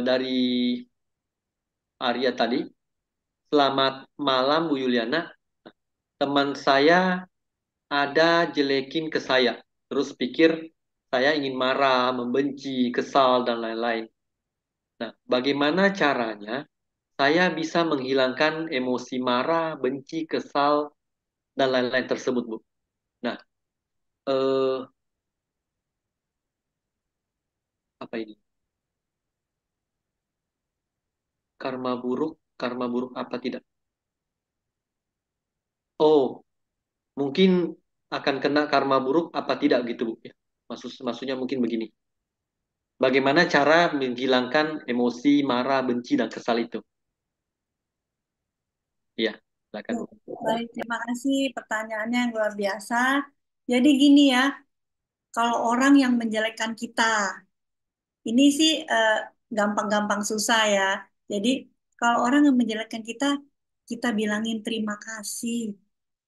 dari Arya tadi. Selamat malam Bu Yuliana. Teman saya ada jelekin ke saya. Terus pikir saya ingin marah, membenci, kesal, dan lain-lain. Nah, bagaimana caranya saya bisa menghilangkan emosi marah, benci, kesal, dan lain-lain tersebut, Bu? Nah, eh, apa ini? Karma buruk karma buruk apa tidak? Oh, mungkin akan kena karma buruk apa tidak gitu, Bu. Ya. Maksudnya mungkin begini. Bagaimana cara menghilangkan emosi, marah, benci, dan kesal itu? Iya, silakan, Ya, Bu. baik, terima kasih pertanyaannya yang luar biasa. Jadi gini ya, kalau orang yang menjelekkan kita, ini sih gampang-gampang susah ya. Jadi kalau orang yang menjelekkan kita, kita bilangin terima kasih.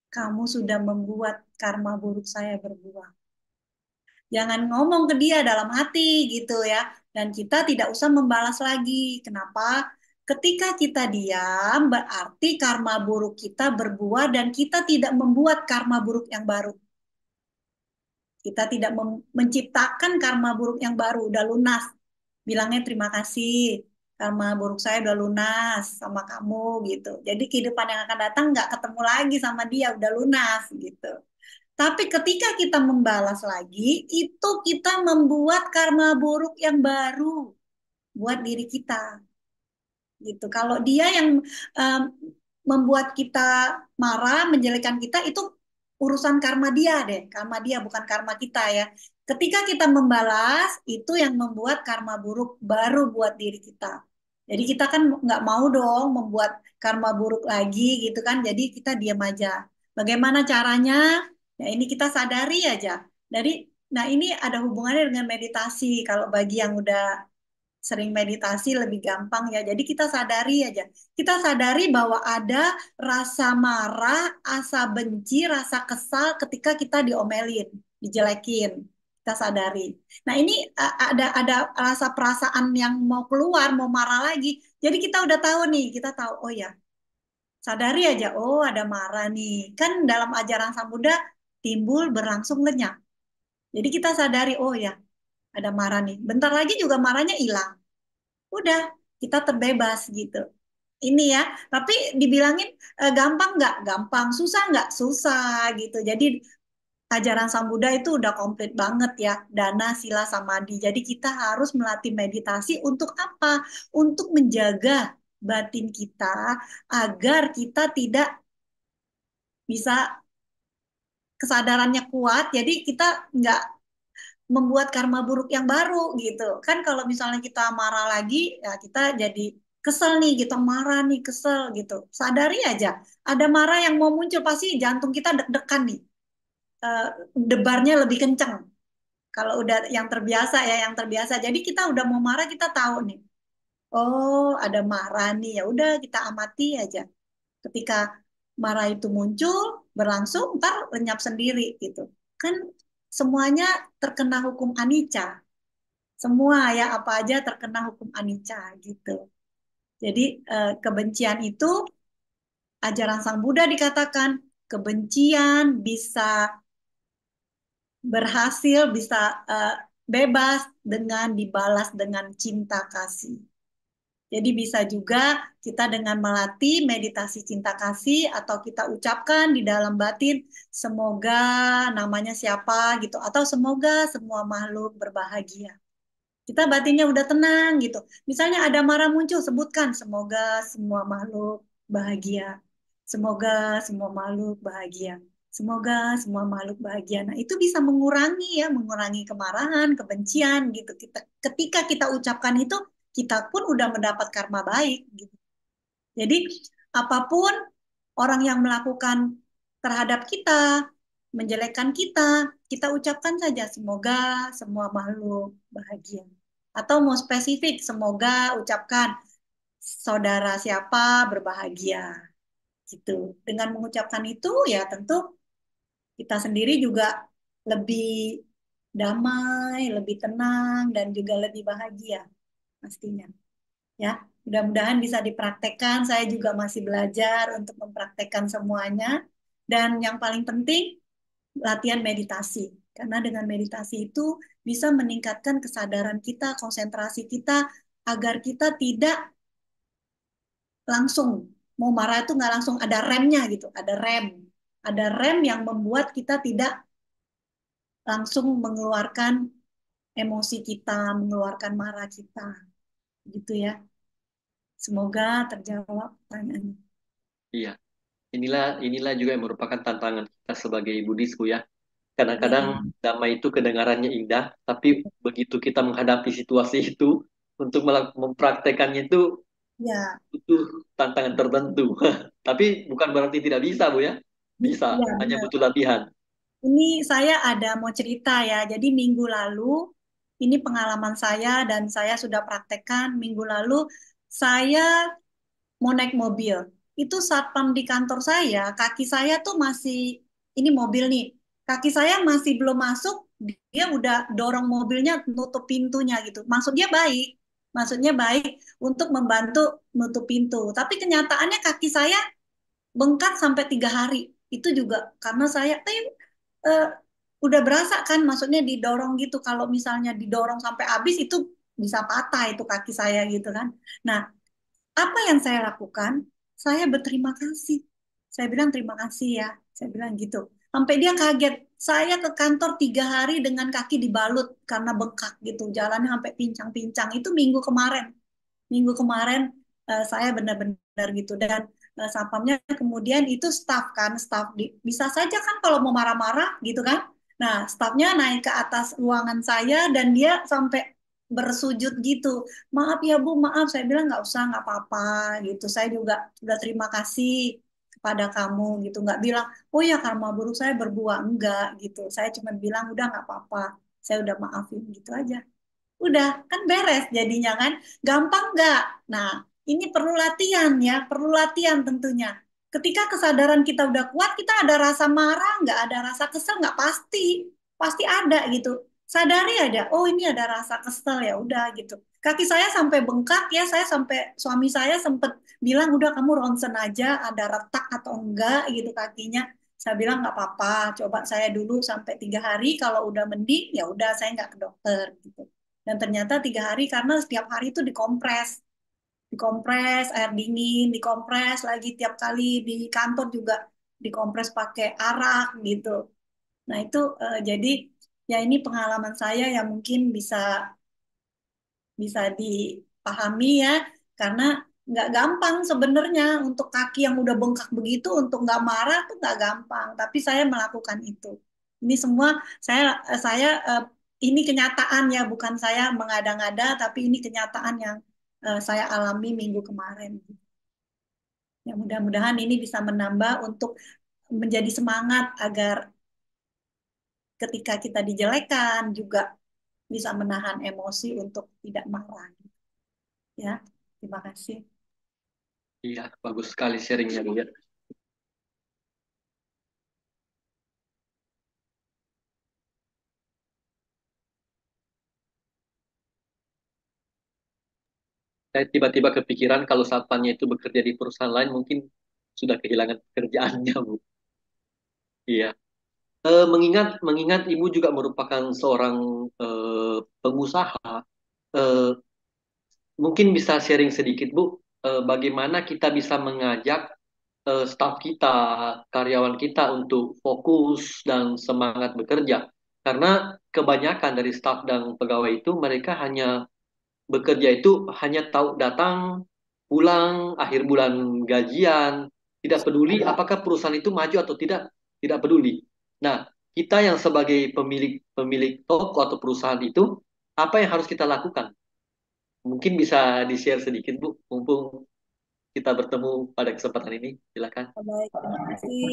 Kamu sudah membuat karma buruk saya berbuah. Jangan ngomong ke dia dalam hati gitu ya. Dan kita tidak usah membalas lagi. Kenapa? Ketika kita diam, berarti karma buruk kita berbuah dan kita tidak membuat karma buruk yang baru. Kita tidak menciptakan karma buruk yang baru, udah lunas. Bilangnya terima kasih, karma buruk saya udah lunas sama kamu gitu. Jadi kehidupan yang akan datang nggak ketemu lagi sama dia, udah lunas gitu. Tapi ketika kita membalas lagi, itu kita membuat karma buruk yang baru buat diri kita gitu. Kalau dia yang um, membuat kita marah, menjelekkan kita itu urusan karma dia deh, karma dia bukan karma kita ya. Ketika kita membalas, itu yang membuat karma buruk baru buat diri kita. Jadi kita kan nggak mau dong membuat karma buruk lagi gitu kan. Jadi kita diam aja. Bagaimana caranya? Ya ini kita sadari aja. Dari, nah ini ada hubungannya dengan meditasi. Kalau bagi yang udah sering meditasi lebih gampang ya. Jadi kita sadari aja. Kita sadari bahwa ada rasa marah, asa benci, rasa kesal ketika kita diomelin, dijelekin. Kita sadari. Nah, ini ada rasa perasaan yang mau keluar, mau marah lagi. Jadi kita udah tahu nih, kita tahu oh ya, sadari aja oh ada marah nih. Kan dalam ajaran Sang Buddha timbul berlangsung lenyap. Jadi kita sadari oh ya, ada marah nih. Bentar lagi juga marahnya hilang. Udah, kita terbebas gitu. Ini ya, tapi dibilangin gampang nggak? Gampang. Susah nggak? Susah gitu. Jadi ajaran Sang Buddha itu udah komplit banget ya. Dana, sila, samadhi. Jadi kita harus melatih meditasi untuk apa? Untuk menjaga batin kita agar kita tidak bisa kesadarannya kuat. Jadi kita nggak membuat karma buruk yang baru gitu. Kan kalau misalnya kita marah lagi, ya kita jadi kesel nih gitu, marah nih, kesel gitu. Sadari aja, ada marah yang mau muncul pasti jantung kita deg-degan nih. Eh, Debarnya lebih kenceng. Kalau udah yang terbiasa ya, yang terbiasa. Jadi kita udah mau marah kita tahu nih. Oh, ada marah nih. Ya udah kita amati aja. Ketika marah itu muncul, berlangsung, ntar lenyap sendiri gitu. Kan semuanya terkena hukum anicca. Semua ya apa aja terkena hukum anicca gitu. Jadi kebencian itu ajaran Sang Buddha dikatakan kebencian bisa berhasil, bisa bebas dengan dibalas dengan cinta kasih. Jadi bisa juga kita dengan melatih meditasi cinta kasih atau kita ucapkan di dalam batin semoga namanya siapa gitu atau semoga semua makhluk berbahagia. Kita batinnya udah tenang gitu. Misalnya ada marah muncul, sebutkan semoga semua makhluk bahagia. Semoga semua makhluk bahagia. Semoga semua makhluk bahagia. Nah, itu bisa mengurangi ya, mengurangi kemarahan, kebencian gitu. Ketika kita ucapkan itu, kita pun udah mendapat karma baik gitu. Jadi, apapun orang yang melakukan terhadap kita, menjelekkan kita, kita ucapkan saja semoga semua makhluk bahagia. Atau mau spesifik, semoga ucapkan saudara siapa berbahagia. Gitu. Dengan mengucapkan itu ya tentu kita sendiri juga lebih damai, lebih tenang dan juga lebih bahagia pastinya. Ya, mudah-mudahan bisa dipraktekkan. Saya juga masih belajar untuk mempraktekkan semuanya. Dan yang paling penting latihan meditasi. Karena dengan meditasi itu bisa meningkatkan kesadaran kita, konsentrasi kita, agar kita tidak langsung mau marah itu nggak langsung ada remnya gitu, ada rem yang membuat kita tidak langsung mengeluarkan emosi kita, mengeluarkan marah kita, gitu ya. Semoga terjawab pertanyaannya. Iya, inilah juga yang merupakan tantangan kita sebagai Buddhis, Bu ya. Iya, Kadang-kadang damai itu kedengarannya indah, tapi begitu kita menghadapi situasi itu, untuk mempraktekannya itu iya, butuh tantangan tertentu. Tapi bukan berarti tidak bisa, Bu ya. Bisa, iya, hanya benar. butuh latihan. Ini saya ada mau cerita ya. Jadi minggu lalu, ini pengalaman saya dan saya sudah praktekkan. Minggu lalu saya mau naik mobil. Itu satpam di kantor saya, kaki saya tuh masih, ini mobil nih, kaki saya masih belum masuk, dia udah dorong mobilnya nutup pintunya gitu. Maksudnya baik untuk membantu nutup pintu. Tapi kenyataannya kaki saya bengkak sampai 3 hari. Itu juga karena saya eh, udah berasa kan, maksudnya didorong gitu. Kalau misalnya didorong sampai habis itu bisa patah itu kaki saya gitu kan. Nah, apa yang saya lakukan? Saya berterima kasih. Saya bilang terima kasih ya. Saya bilang gitu. Sampai dia kaget. Saya ke kantor 3 hari dengan kaki dibalut karena bengkak gitu. Jalannya sampai pincang-pincang. Itu minggu kemarin saya benar-benar gitu dan satpamnya kemudian itu staff kan bisa saja kan kalau mau marah-marah gitu kan. Nah, stafnya naik ke atas ruangan saya dan dia sampai bersujud gitu. Maaf ya Bu, maaf. Saya bilang nggak usah, nggak apa-apa gitu. Saya juga sudah terima kasih kepada kamu gitu. Nggak bilang, oh ya karma buruk saya berbuah, enggak gitu. Saya cuma bilang udah nggak apa-apa. Saya udah maafin gitu aja. Udah, kan beres jadinya kan. Gampang nggak? Nah, ini perlu latihan ya, perlu latihan tentunya. Ketika kesadaran kita udah kuat, kita ada rasa marah, nggak ada rasa kesel, nggak pasti. Pasti ada gitu. Sadari aja, oh ini ada rasa kesel ya udah gitu. Kaki saya sampai bengkak ya, saya sampai suami saya sempet bilang udah kamu ronsen aja, ada retak atau enggak gitu kakinya. Saya bilang nggak apa-apa, coba saya dulu sampai 3 hari, kalau udah mending ya udah saya nggak ke dokter gitu. Dan ternyata 3 hari karena setiap hari itu dikompres air dingin, dikompres lagi tiap kali di kantor juga dikompres pakai arak gitu. Nah itu jadi ya ini pengalaman saya yang mungkin bisa bisa dipahami ya karena nggak gampang sebenarnya untuk kaki yang udah bengkak begitu untuk nggak marah tuh nggak gampang. Tapi saya melakukan itu. Ini semua saya ini kenyataan ya, bukan saya mengada-ngada, tapi ini kenyataan yang saya alami minggu kemarin. Ya mudah-mudahan ini bisa menambah untuk menjadi semangat agar ketika kita dijelekan juga bisa menahan emosi untuk tidak marah. Ya, terima kasih. Iya, bagus sekali sharingnya, Bu ya. Saya tiba-tiba kepikiran kalau satpamnya itu bekerja di perusahaan lain, mungkin sudah kehilangan pekerjaannya, Bu. Iya. Mengingat mengingat Ibu juga merupakan seorang pengusaha, eh, mungkin bisa sharing sedikit, Bu, bagaimana kita bisa mengajak staf kita, karyawan kita untuk fokus dan semangat bekerja. Karena kebanyakan dari staf dan pegawai itu mereka hanya bekerja itu hanya tahu datang, pulang, akhir bulan gajian, tidak peduli apakah perusahaan itu maju atau tidak, tidak peduli. Nah, kita yang sebagai pemilik pemilik toko atau perusahaan itu, apa yang harus kita lakukan? Mungkin bisa di-share sedikit, Bu, mumpung kita bertemu pada kesempatan ini. Silakan. Baik, terima kasih.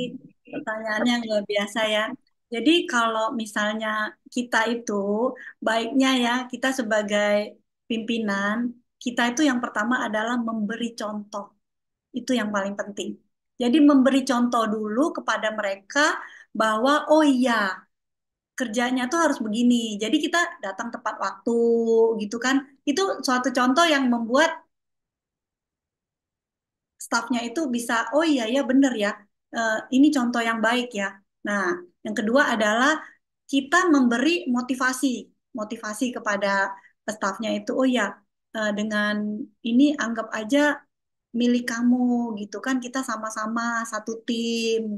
Pertanyaannya yang luar biasa ya. Jadi kalau misalnya kita itu baiknya ya, kita sebagai pimpinan, kita itu yang pertama adalah memberi contoh. Itu yang paling penting. Jadi memberi contoh dulu kepada mereka bahwa oh iya, kerjanya tuh harus begini. Jadi kita datang tepat waktu gitu kan. Itu suatu contoh yang membuat stafnya itu bisa, oh iya ya bener ya, ini contoh yang baik ya. Nah, yang kedua adalah kita memberi motivasi, motivasi kepada stafnya itu, oh ya dengan ini anggap aja milik kamu gitu kan, kita sama-sama satu tim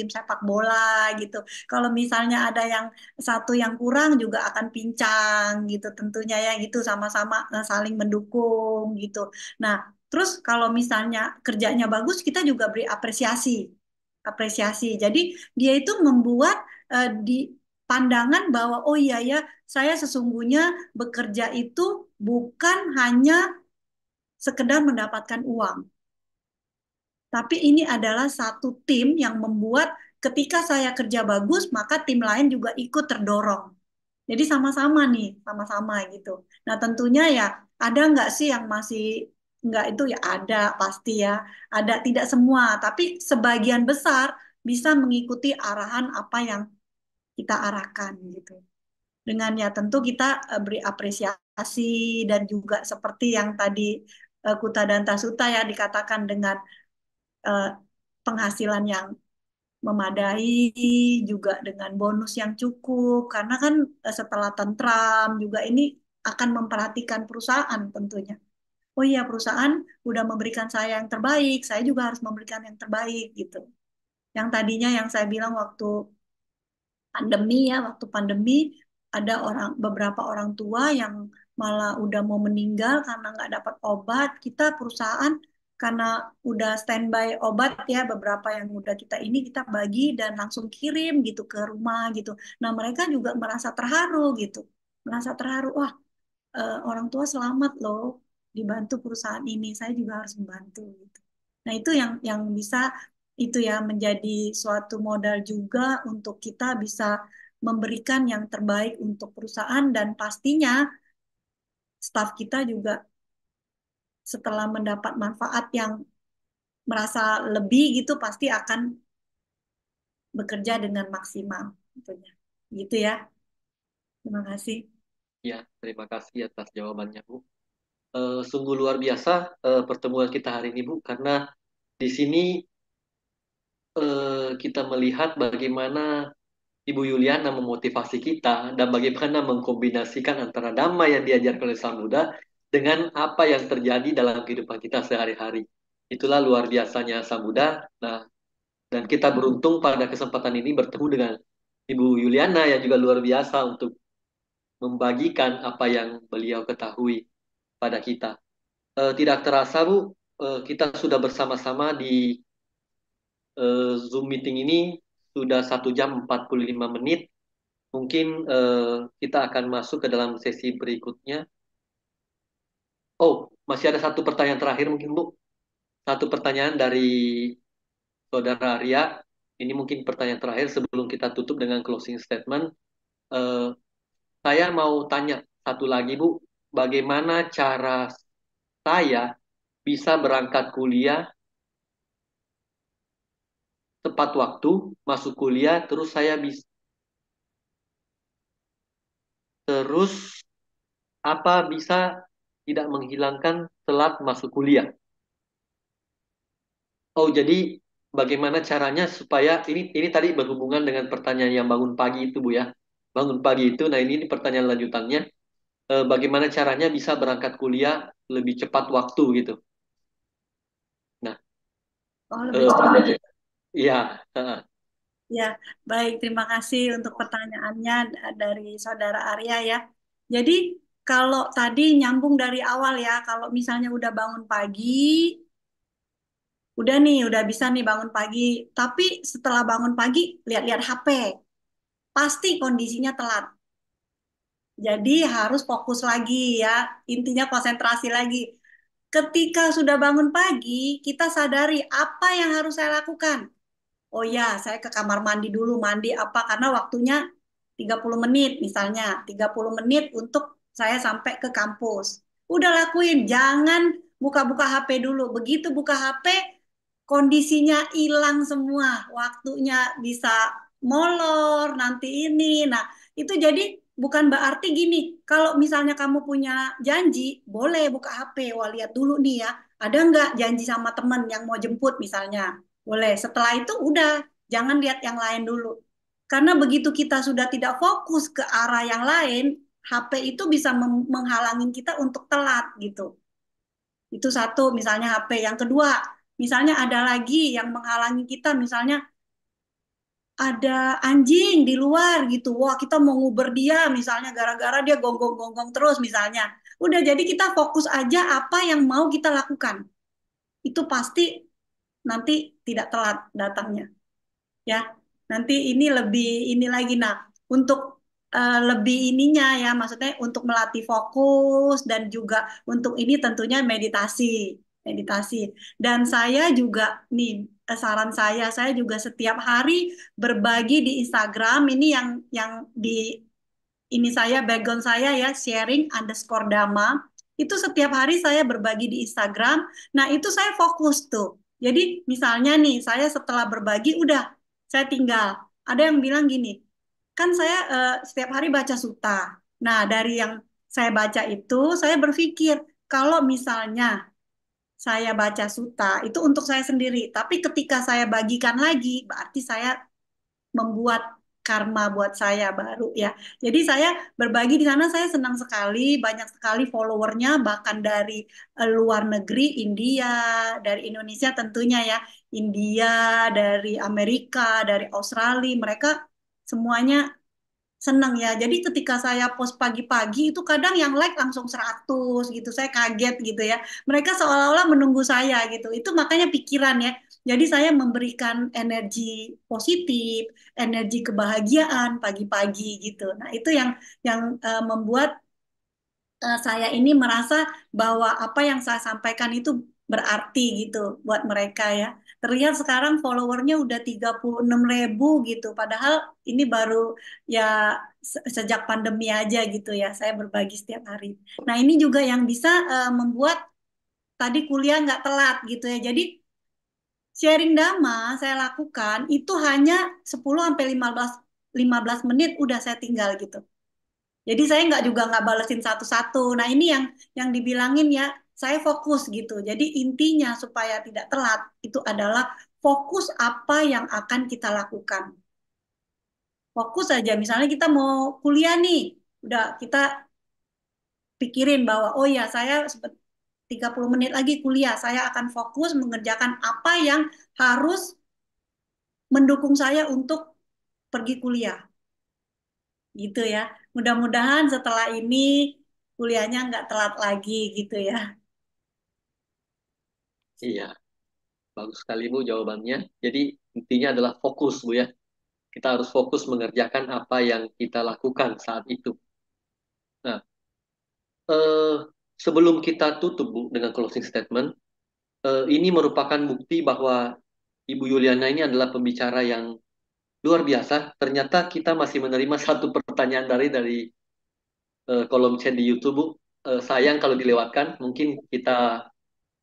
sepak bola gitu. Kalau misalnya ada yang satu yang kurang juga akan pincang gitu tentunya ya gitu, sama-sama saling mendukung gitu. Nah, Terus kalau misalnya kerjanya bagus, kita juga beri apresiasi. Apresiasi. Jadi dia itu membuat di pandangan bahwa oh iya ya, saya sesungguhnya bekerja itu bukan hanya sekedar mendapatkan uang. Tapi ini adalah satu tim yang membuat ketika saya kerja bagus, maka tim lain juga ikut terdorong. Jadi sama-sama nih, sama-sama gitu. Nah tentunya ya ada nggak sih yang masih nggak itu ya ada pasti ya. Ada tidak semua, tapi sebagian besar bisa mengikuti arahan apa yang kita arahkan gitu. Dengan ya tentu kita beri apresiasi dan juga seperti yang tadi Kuta dan Tasuta ya dikatakan dengan eh, penghasilan yang memadai juga dengan bonus yang cukup karena kan setelah tentram juga ini akan memperhatikan perusahaan tentunya. Oh iya perusahaan udah memberikan saya yang terbaik, saya juga harus memberikan yang terbaik gitu. Yang tadinya yang saya bilang waktu pandemi ya, waktu pandemi ada beberapa orang tua yang malah udah mau meninggal karena nggak dapat obat. Kita perusahaan karena udah standby obat ya beberapa yang udah kita bagi dan langsung kirim gitu ke rumah gitu. Nah mereka juga merasa terharu gitu, merasa terharu. Wah orang tua selamat loh dibantu perusahaan ini, saya juga harus membantu gitu. Nah itu yang bisa itu ya menjadi suatu modal juga untuk kita bisa memberikan yang terbaik untuk perusahaan dan pastinya staf kita juga setelah mendapat manfaat yang merasa lebih gitu pasti akan bekerja dengan maksimal tentunya. Gitu ya. Terima kasih. Ya, terima kasih atas jawabannya, Bu. Sungguh luar biasa pertemuan kita hari ini, Bu, karena di sini kita melihat bagaimana Ibu Yuliana memotivasi kita dan bagaimana mengkombinasikan antara dhamma yang diajarkan oleh Sang Buddha dengan apa yang terjadi dalam kehidupan kita sehari-hari. Itulah luar biasanya Sang Buddha. Nah, dan kita beruntung pada kesempatan ini bertemu dengan Ibu Yuliana yang juga luar biasa untuk membagikan apa yang beliau ketahui pada kita. Tidak terasa, Bu, kita sudah bersama-sama di Zoom meeting ini sudah 1 jam 45 menit. Mungkin kita akan masuk ke dalam sesi berikutnya. Oh, masih ada satu pertanyaan terakhir mungkin, Bu. Satu pertanyaan dari Saudara Arya. Ini mungkin pertanyaan terakhir sebelum kita tutup dengan closing statement. Eh, saya mau tanya satu lagi, Bu. Bagaimana cara saya bisa berangkat kuliah tepat waktu, masuk kuliah, terus saya bisa terus apa bisa tidak menghilangkan telat masuk kuliah? Oh, jadi bagaimana caranya supaya ini tadi berhubungan dengan pertanyaan yang bangun pagi itu, Bu ya. Bangun pagi itu, nah ini pertanyaan lanjutannya. Bagaimana caranya bisa berangkat kuliah lebih cepat waktu gitu. Nah, Oh, lebih cepat. iya, Ya, baik. Terima kasih untuk pertanyaannya dari Saudara Arya ya. Jadi, kalau tadi nyambung dari awal ya, kalau misalnya udah bangun pagi, udah nih, udah bisa nih bangun pagi. Tapi setelah bangun pagi, lihat-lihat HP. Pasti kondisinya telat. Jadi harus fokus lagi ya. Intinya konsentrasi lagi. Ketika sudah bangun pagi, kita sadari apa yang harus saya lakukan. Oh ya, saya ke kamar mandi dulu, mandi apa karena waktunya 30 menit misalnya, 30 menit untuk saya sampai ke kampus. Udah lakuin, jangan buka-buka HP dulu. Begitu buka HP, kondisinya hilang semua, waktunya bisa molor nanti ini. Nah, itu jadi bukan berarti gini, kalau misalnya kamu punya janji, boleh buka HP, wah lihat dulu nih ya, ada nggak janji sama teman yang mau jemput misalnya. Boleh. Setelah itu udah, jangan lihat yang lain dulu. Karena begitu kita sudah tidak fokus ke arah yang lain, HP itu bisa menghalangi kita untuk telat gitu. Itu satu, misalnya HP. Yang kedua, misalnya ada lagi yang menghalangi kita, misalnya ada anjing di luar gitu. Wah, kita mau nguber dia misalnya gara-gara dia gonggong-gonggong terus misalnya. Udah jadi kita fokus aja apa yang mau kita lakukan. itu pasti nanti tidak telat datangnya. Ya, nanti ini lebih ini lagi. Nah, untuk lebih ininya ya, maksudnya untuk melatih fokus dan juga untuk ini tentunya meditasi, meditasi. Dan saya juga nih saran saya juga setiap hari berbagi di Instagram ini yang di ini saya background saya ya sharing underscore Dama itu setiap hari saya berbagi di Instagram. Nah itu saya fokus tuh. Jadi misalnya nih saya setelah berbagi udah saya tinggal. Ada yang bilang gini, kan saya setiap hari baca suta. Nah dari yang saya baca itu saya berpikir kalau misalnya saya baca suta itu untuk saya sendiri, tapi ketika saya bagikan lagi berarti saya membuat karma buat saya baru ya. Jadi saya berbagi di sana saya senang sekali, banyak sekali followernya bahkan dari luar negeri, India, dari Indonesia tentunya ya, India, dari Amerika, dari Australia, mereka semuanya seneng ya. Jadi ketika saya post pagi-pagi itu kadang yang like langsung 100 gitu. Saya kaget gitu ya. Mereka seolah-olah menunggu saya gitu. Itu makanya pikiran ya. Jadi saya memberikan energi positif, energi kebahagiaan pagi-pagi gitu. Nah, itu yang membuat saya ini merasa bahwa apa yang saya sampaikan itu berarti gitu buat mereka ya. Terlihat sekarang followernya udah 36.000 gitu. Padahal ini baru ya sejak pandemi aja gitu ya. Saya berbagi setiap hari. Nah ini juga yang bisa membuat tadi kuliah nggak telat gitu ya. Jadi sharing dhamma saya lakukan itu hanya 10 sampai 15 menit udah saya tinggal gitu. Jadi saya nggak balesin satu-satu. Nah ini yang dibilangin ya, saya fokus gitu. Jadi intinya supaya tidak telat itu adalah fokus apa yang akan kita lakukan. Fokus saja. Misalnya kita mau kuliah nih, udah kita pikirin bahwa oh ya saya 30 menit lagi kuliah, saya akan fokus mengerjakan apa yang harus mendukung saya untuk pergi kuliah. Gitu ya. Mudah-mudahan setelah ini kuliahnya nggak telat lagi gitu ya. Iya, bagus sekali Bu jawabannya. Jadi intinya adalah fokus Bu ya. Kita harus fokus mengerjakan apa yang kita lakukan saat itu. Nah, eh, sebelum kita tutup Bu dengan closing statement, ini merupakan bukti bahwa Ibu Yuliana ini adalah pembicara yang luar biasa. Ternyata kita masih menerima satu pertanyaan dari kolom chat di YouTube, Bu. Sayang kalau dilewatkan. Mungkin kita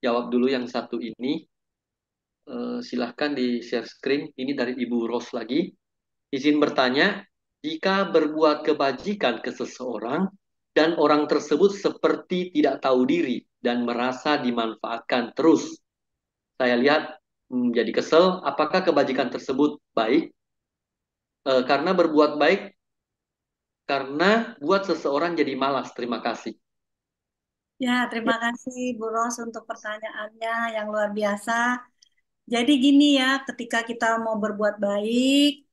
jawab dulu yang satu ini. Silahkan di share screen. Ini dari Ibu Ros lagi. Izin bertanya, jika berbuat kebajikan ke seseorang dan orang tersebut seperti tidak tahu diri dan merasa dimanfaatkan terus, saya lihat jadi kesel. Apakah kebajikan tersebut baik? Karena berbuat baik karena buat seseorang jadi malas. Terima kasih. Ya, terima kasih Bu Ros untuk pertanyaannya yang luar biasa. Jadi gini ya, ketika kita mau berbuat baik,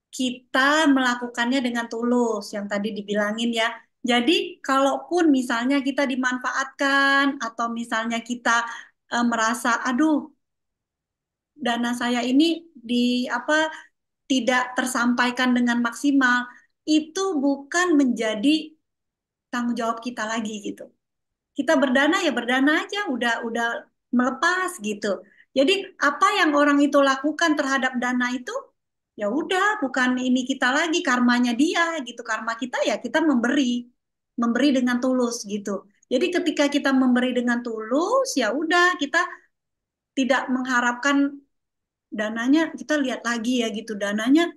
kita melakukannya dengan tulus, yang tadi dibilangin ya. Jadi kalaupun misalnya kita dimanfaatkan atau misalnya kita merasa, aduh, dana saya ini di apa tidak tersampaikan dengan maksimal, itu bukan menjadi tanggung jawab kita lagi gitu. Kita berdana ya berdana aja, udah melepas gitu. Jadi apa yang orang itu lakukan terhadap dana itu ya udah bukan ini kita lagi karmanya dia gitu. Karma kita ya kita memberi dengan tulus gitu. Jadi ketika kita memberi dengan tulus ya udah kita tidak mengharapkan dananya, kita lihat lagi ya gitu dananya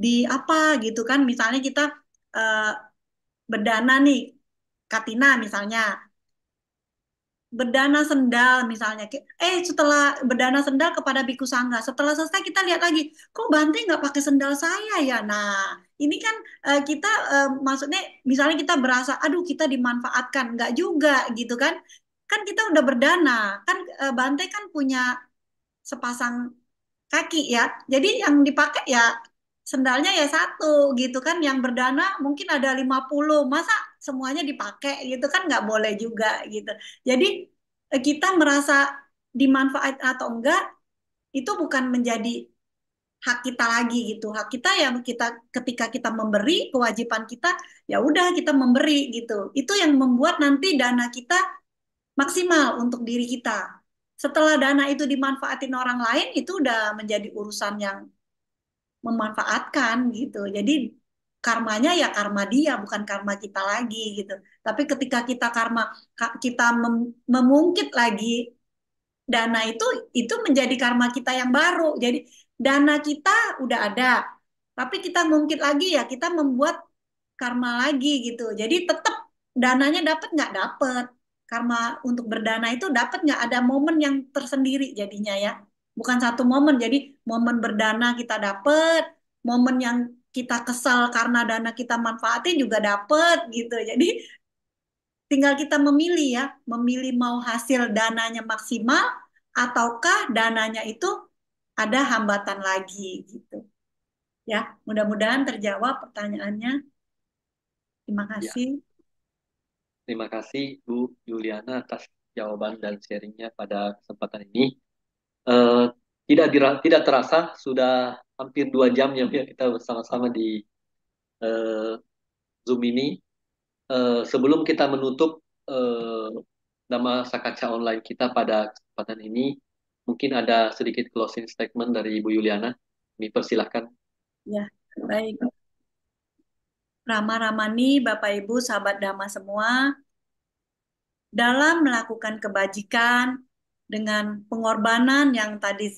di apa gitu kan. Misalnya kita eh, berdana nih Katina misalnya berdana sendal misalnya. Setelah berdana sendal kepada Biku Sangga, setelah selesai kita lihat lagi, kok Bante nggak pakai sendal saya ya? Nah, ini kan kita maksudnya misalnya kita berasa, aduh kita dimanfaatkan, nggak juga gitu kan? Kan kita udah berdana, kan Bante kan punya sepasang kaki ya. Jadi yang dipakai ya sendalnya ya satu gitu kan. Yang berdana mungkin ada 50. Masa semuanya dipakai gitu kan nggak boleh juga gitu. Jadi kita merasa dimanfaatkan atau enggak itu bukan menjadi hak kita lagi gitu. Hak kita yang kita ketika kita memberi, kewajiban kita ya udah kita memberi gitu. Itu yang membuat nanti dana kita maksimal untuk diri kita. Setelah dana itu dimanfaatin orang lain, itu udah menjadi urusan yang memanfaatkan gitu. Jadi karmanya ya karma dia, bukan karma kita lagi gitu. Tapi ketika kita kita memungkit lagi dana itu menjadi karma kita yang baru. Jadi dana kita udah ada, tapi kita mungkit lagi ya kita membuat karma lagi gitu. Jadi tetap dananya dapat nggak dapat. Karma untuk berdana itu dapat nggak ada momen yang tersendiri jadinya ya. Bukan satu momen. Jadi momen berdana kita dapat, momen yang kita kesal karena dana kita manfaatin juga dapat gitu. Jadi tinggal kita memilih ya, memilih mau hasil dananya maksimal ataukah dananya itu ada hambatan lagi gitu. Ya, mudah-mudahan terjawab pertanyaannya. Terima Ya, kasih. terima kasih Bu Juliana atas jawaban dan sharingnya pada kesempatan ini. Eh, tidak terasa sudah hampir 2 jam ya Bu, ya, kita bersama-sama di eh, Zoom ini. Sebelum kita menutup eh, nama Sakaca online kita pada kesempatan ini, mungkin ada sedikit closing statement dari Ibu Yuliana. Dipersilahkan. Ya, baik. Rama Ramani, Bapak Ibu, sahabat Dhamma semua, dalam melakukan kebajikan dengan pengorbanan yang tadi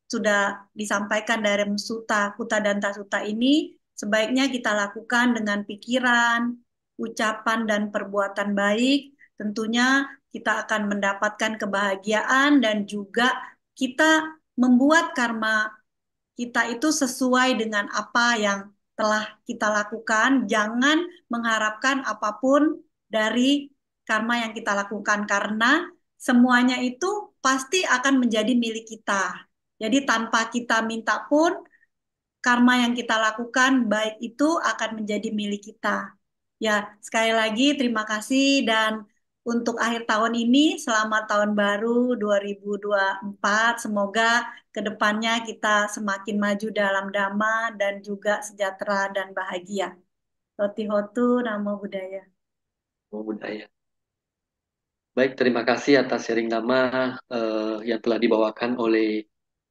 sudah disampaikan dari Sutta, Kutta Danta Sutta ini, sebaiknya kita lakukan dengan pikiran, ucapan, dan perbuatan baik. Tentunya kita akan mendapatkan kebahagiaan dan juga kita membuat karma kita itu sesuai dengan apa yang telah kita lakukan. Jangan mengharapkan apapun dari karma yang kita lakukan karena semuanya itu pasti akan menjadi milik kita. Jadi tanpa kita minta pun karma yang kita lakukan baik itu akan menjadi milik kita. Ya, sekali lagi terima kasih dan untuk akhir tahun ini selamat tahun baru 2024. Semoga kedepannya kita semakin maju dalam dhamma dan juga sejahtera dan bahagia. Roti Hotu, Namo Buddhaya. Namo Buddhaya. Baik, terima kasih atas sharing nama yang telah dibawakan oleh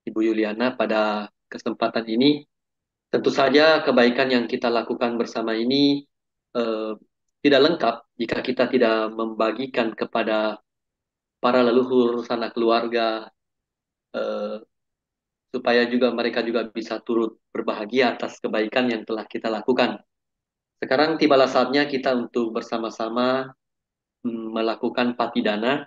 Ibu Yuliana pada kesempatan ini. Tentu saja kebaikan yang kita lakukan bersama ini eh, tidak lengkap jika kita tidak membagikan kepada para leluhur, sanak keluarga, eh, supaya juga mereka juga bisa turut berbahagia atas kebaikan yang telah kita lakukan. Sekarang tibalah saatnya kita untuk bersama-sama melakukan patidana.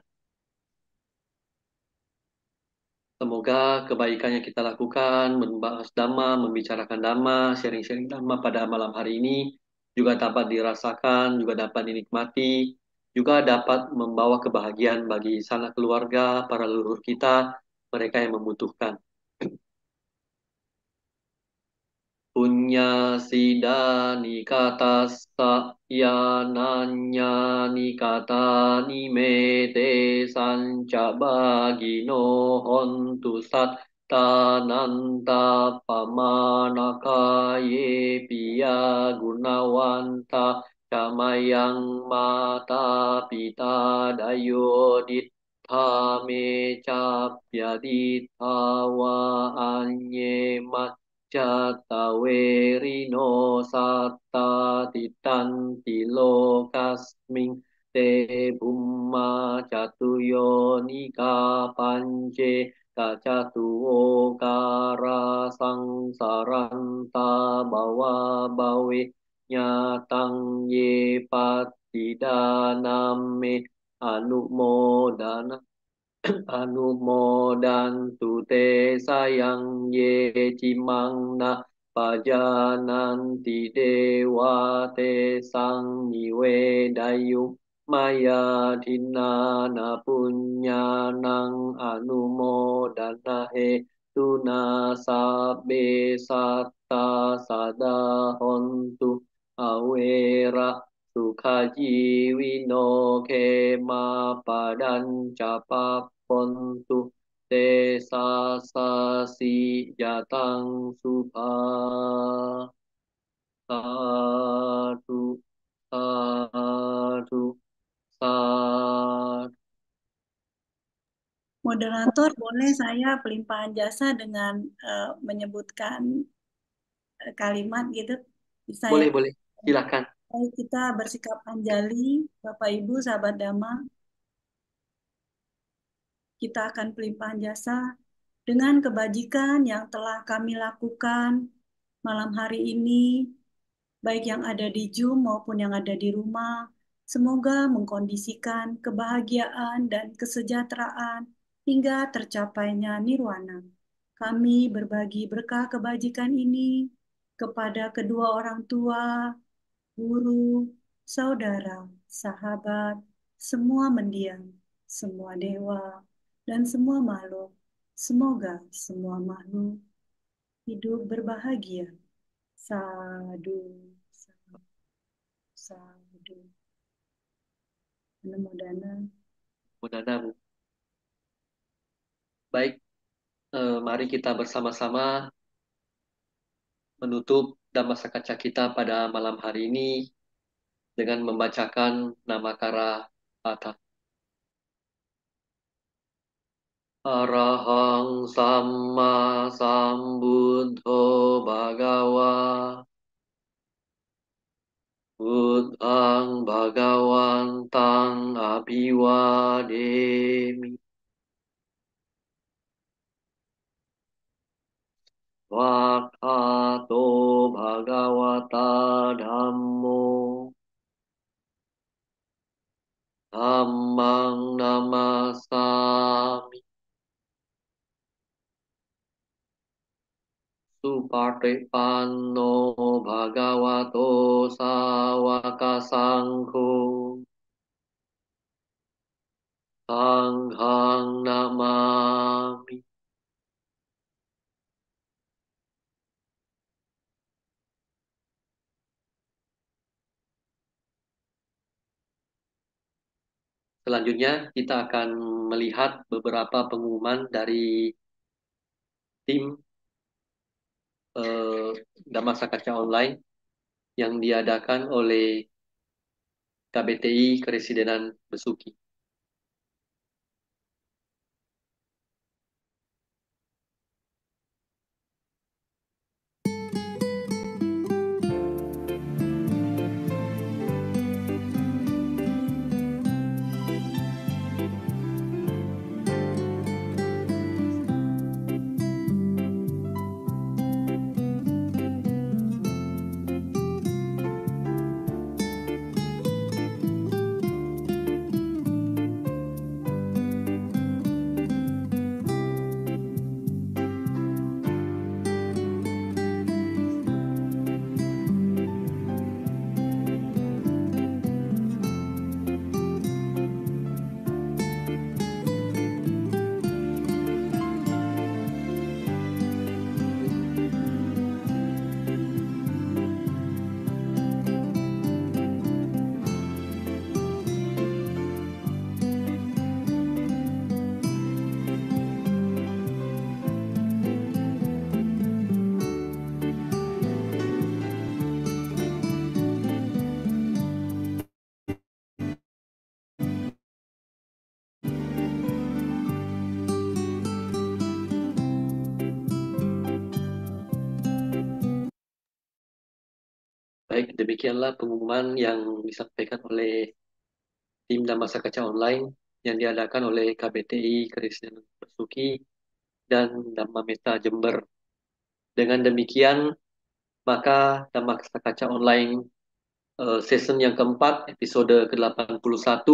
Semoga kebaikan yang kita lakukan, membahas dhamma, membicarakan dhamma, sharing-sharing dhamma pada malam hari ini juga dapat dirasakan, juga dapat dinikmati, juga dapat membawa kebahagiaan bagi sanak keluarga, para leluhur kita, mereka yang membutuhkan. Punya sida nikatassa yananya nikata nimete sanca bagino hontu sattananta pamanaka ye piya gunawanta camayang mata pita dayodit Thame capyaditha wa anye Catawerino satta titanti lokasming te bumma catuyo nika pance kacatuo kara sangsaranta bawa bawe nyatang ye patidaname anumodana Anumodantu te sayang ye cimang na pajananti dewa te sang niwe dayu maya dinana punyanang anumodana he tuna sabe satta sada hontu awera Sukhajiwino kema padan capa pontu te sa sa si jatang supa sadu sadu sadu. Moderator, boleh saya pelimpahan jasa dengan menyebutkan kalimat gitu? Bisa ya? Boleh, boleh. Silakan. Baik, kita bersikap anjali, Bapak Ibu, sahabat Dhamma, kita akan pelimpahan jasa dengan kebajikan yang telah kami lakukan malam hari ini, baik yang ada di Zoom maupun yang ada di rumah. Semoga mengkondisikan kebahagiaan dan kesejahteraan hingga tercapainya nirwana. Kami berbagi berkah kebajikan ini kepada kedua orang tua, guru, saudara, sahabat, semua mendiang, semua dewa, dan semua makhluk. Semoga semua makhluk hidup berbahagia. Sadu, sadu, sadu. Namo Dana. Mudanamu. Baik, mari kita bersama-sama menutup Dhammasakaca kita pada malam hari ini dengan membacakan Namakara Pata. Arahang Samma Sambuddho Bhagawa Buddhang Bhagawantang Abhiwademi Vakato Bhagavata Dhammo Dhammang Namasami Supatipanno Bhagavato Sawaka Sangho Sanghang Namami. Selanjutnya kita akan melihat beberapa pengumuman dari tim Dhammasakaca Online yang diadakan oleh KBTI Keresidenan Besuki. Baik, demikianlah pengumuman yang disampaikan oleh tim Dhammasakaca Online yang diadakan oleh KBTI Keresidenan Besuki dan Dhamma Meta Jember. Dengan demikian, maka Dhammasakaca Online season yang keempat, episode ke-81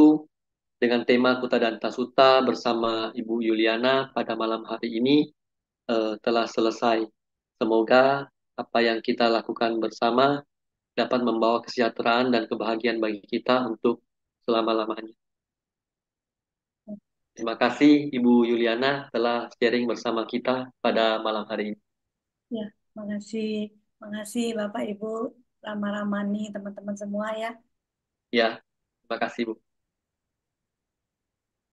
dengan tema Kuta Danta Sutta bersama Ibu Yuliana pada malam hari ini telah selesai. Semoga apa yang kita lakukan bersama dapat membawa kesejahteraan dan kebahagiaan bagi kita untuk selama-lamanya. Terima kasih Ibu Yuliana telah sharing bersama kita pada malam hari ini. Ya, makasih. Makasih Bapak Ibu, Rama Ramani, teman-teman semua ya. Ya, terima kasih Bu.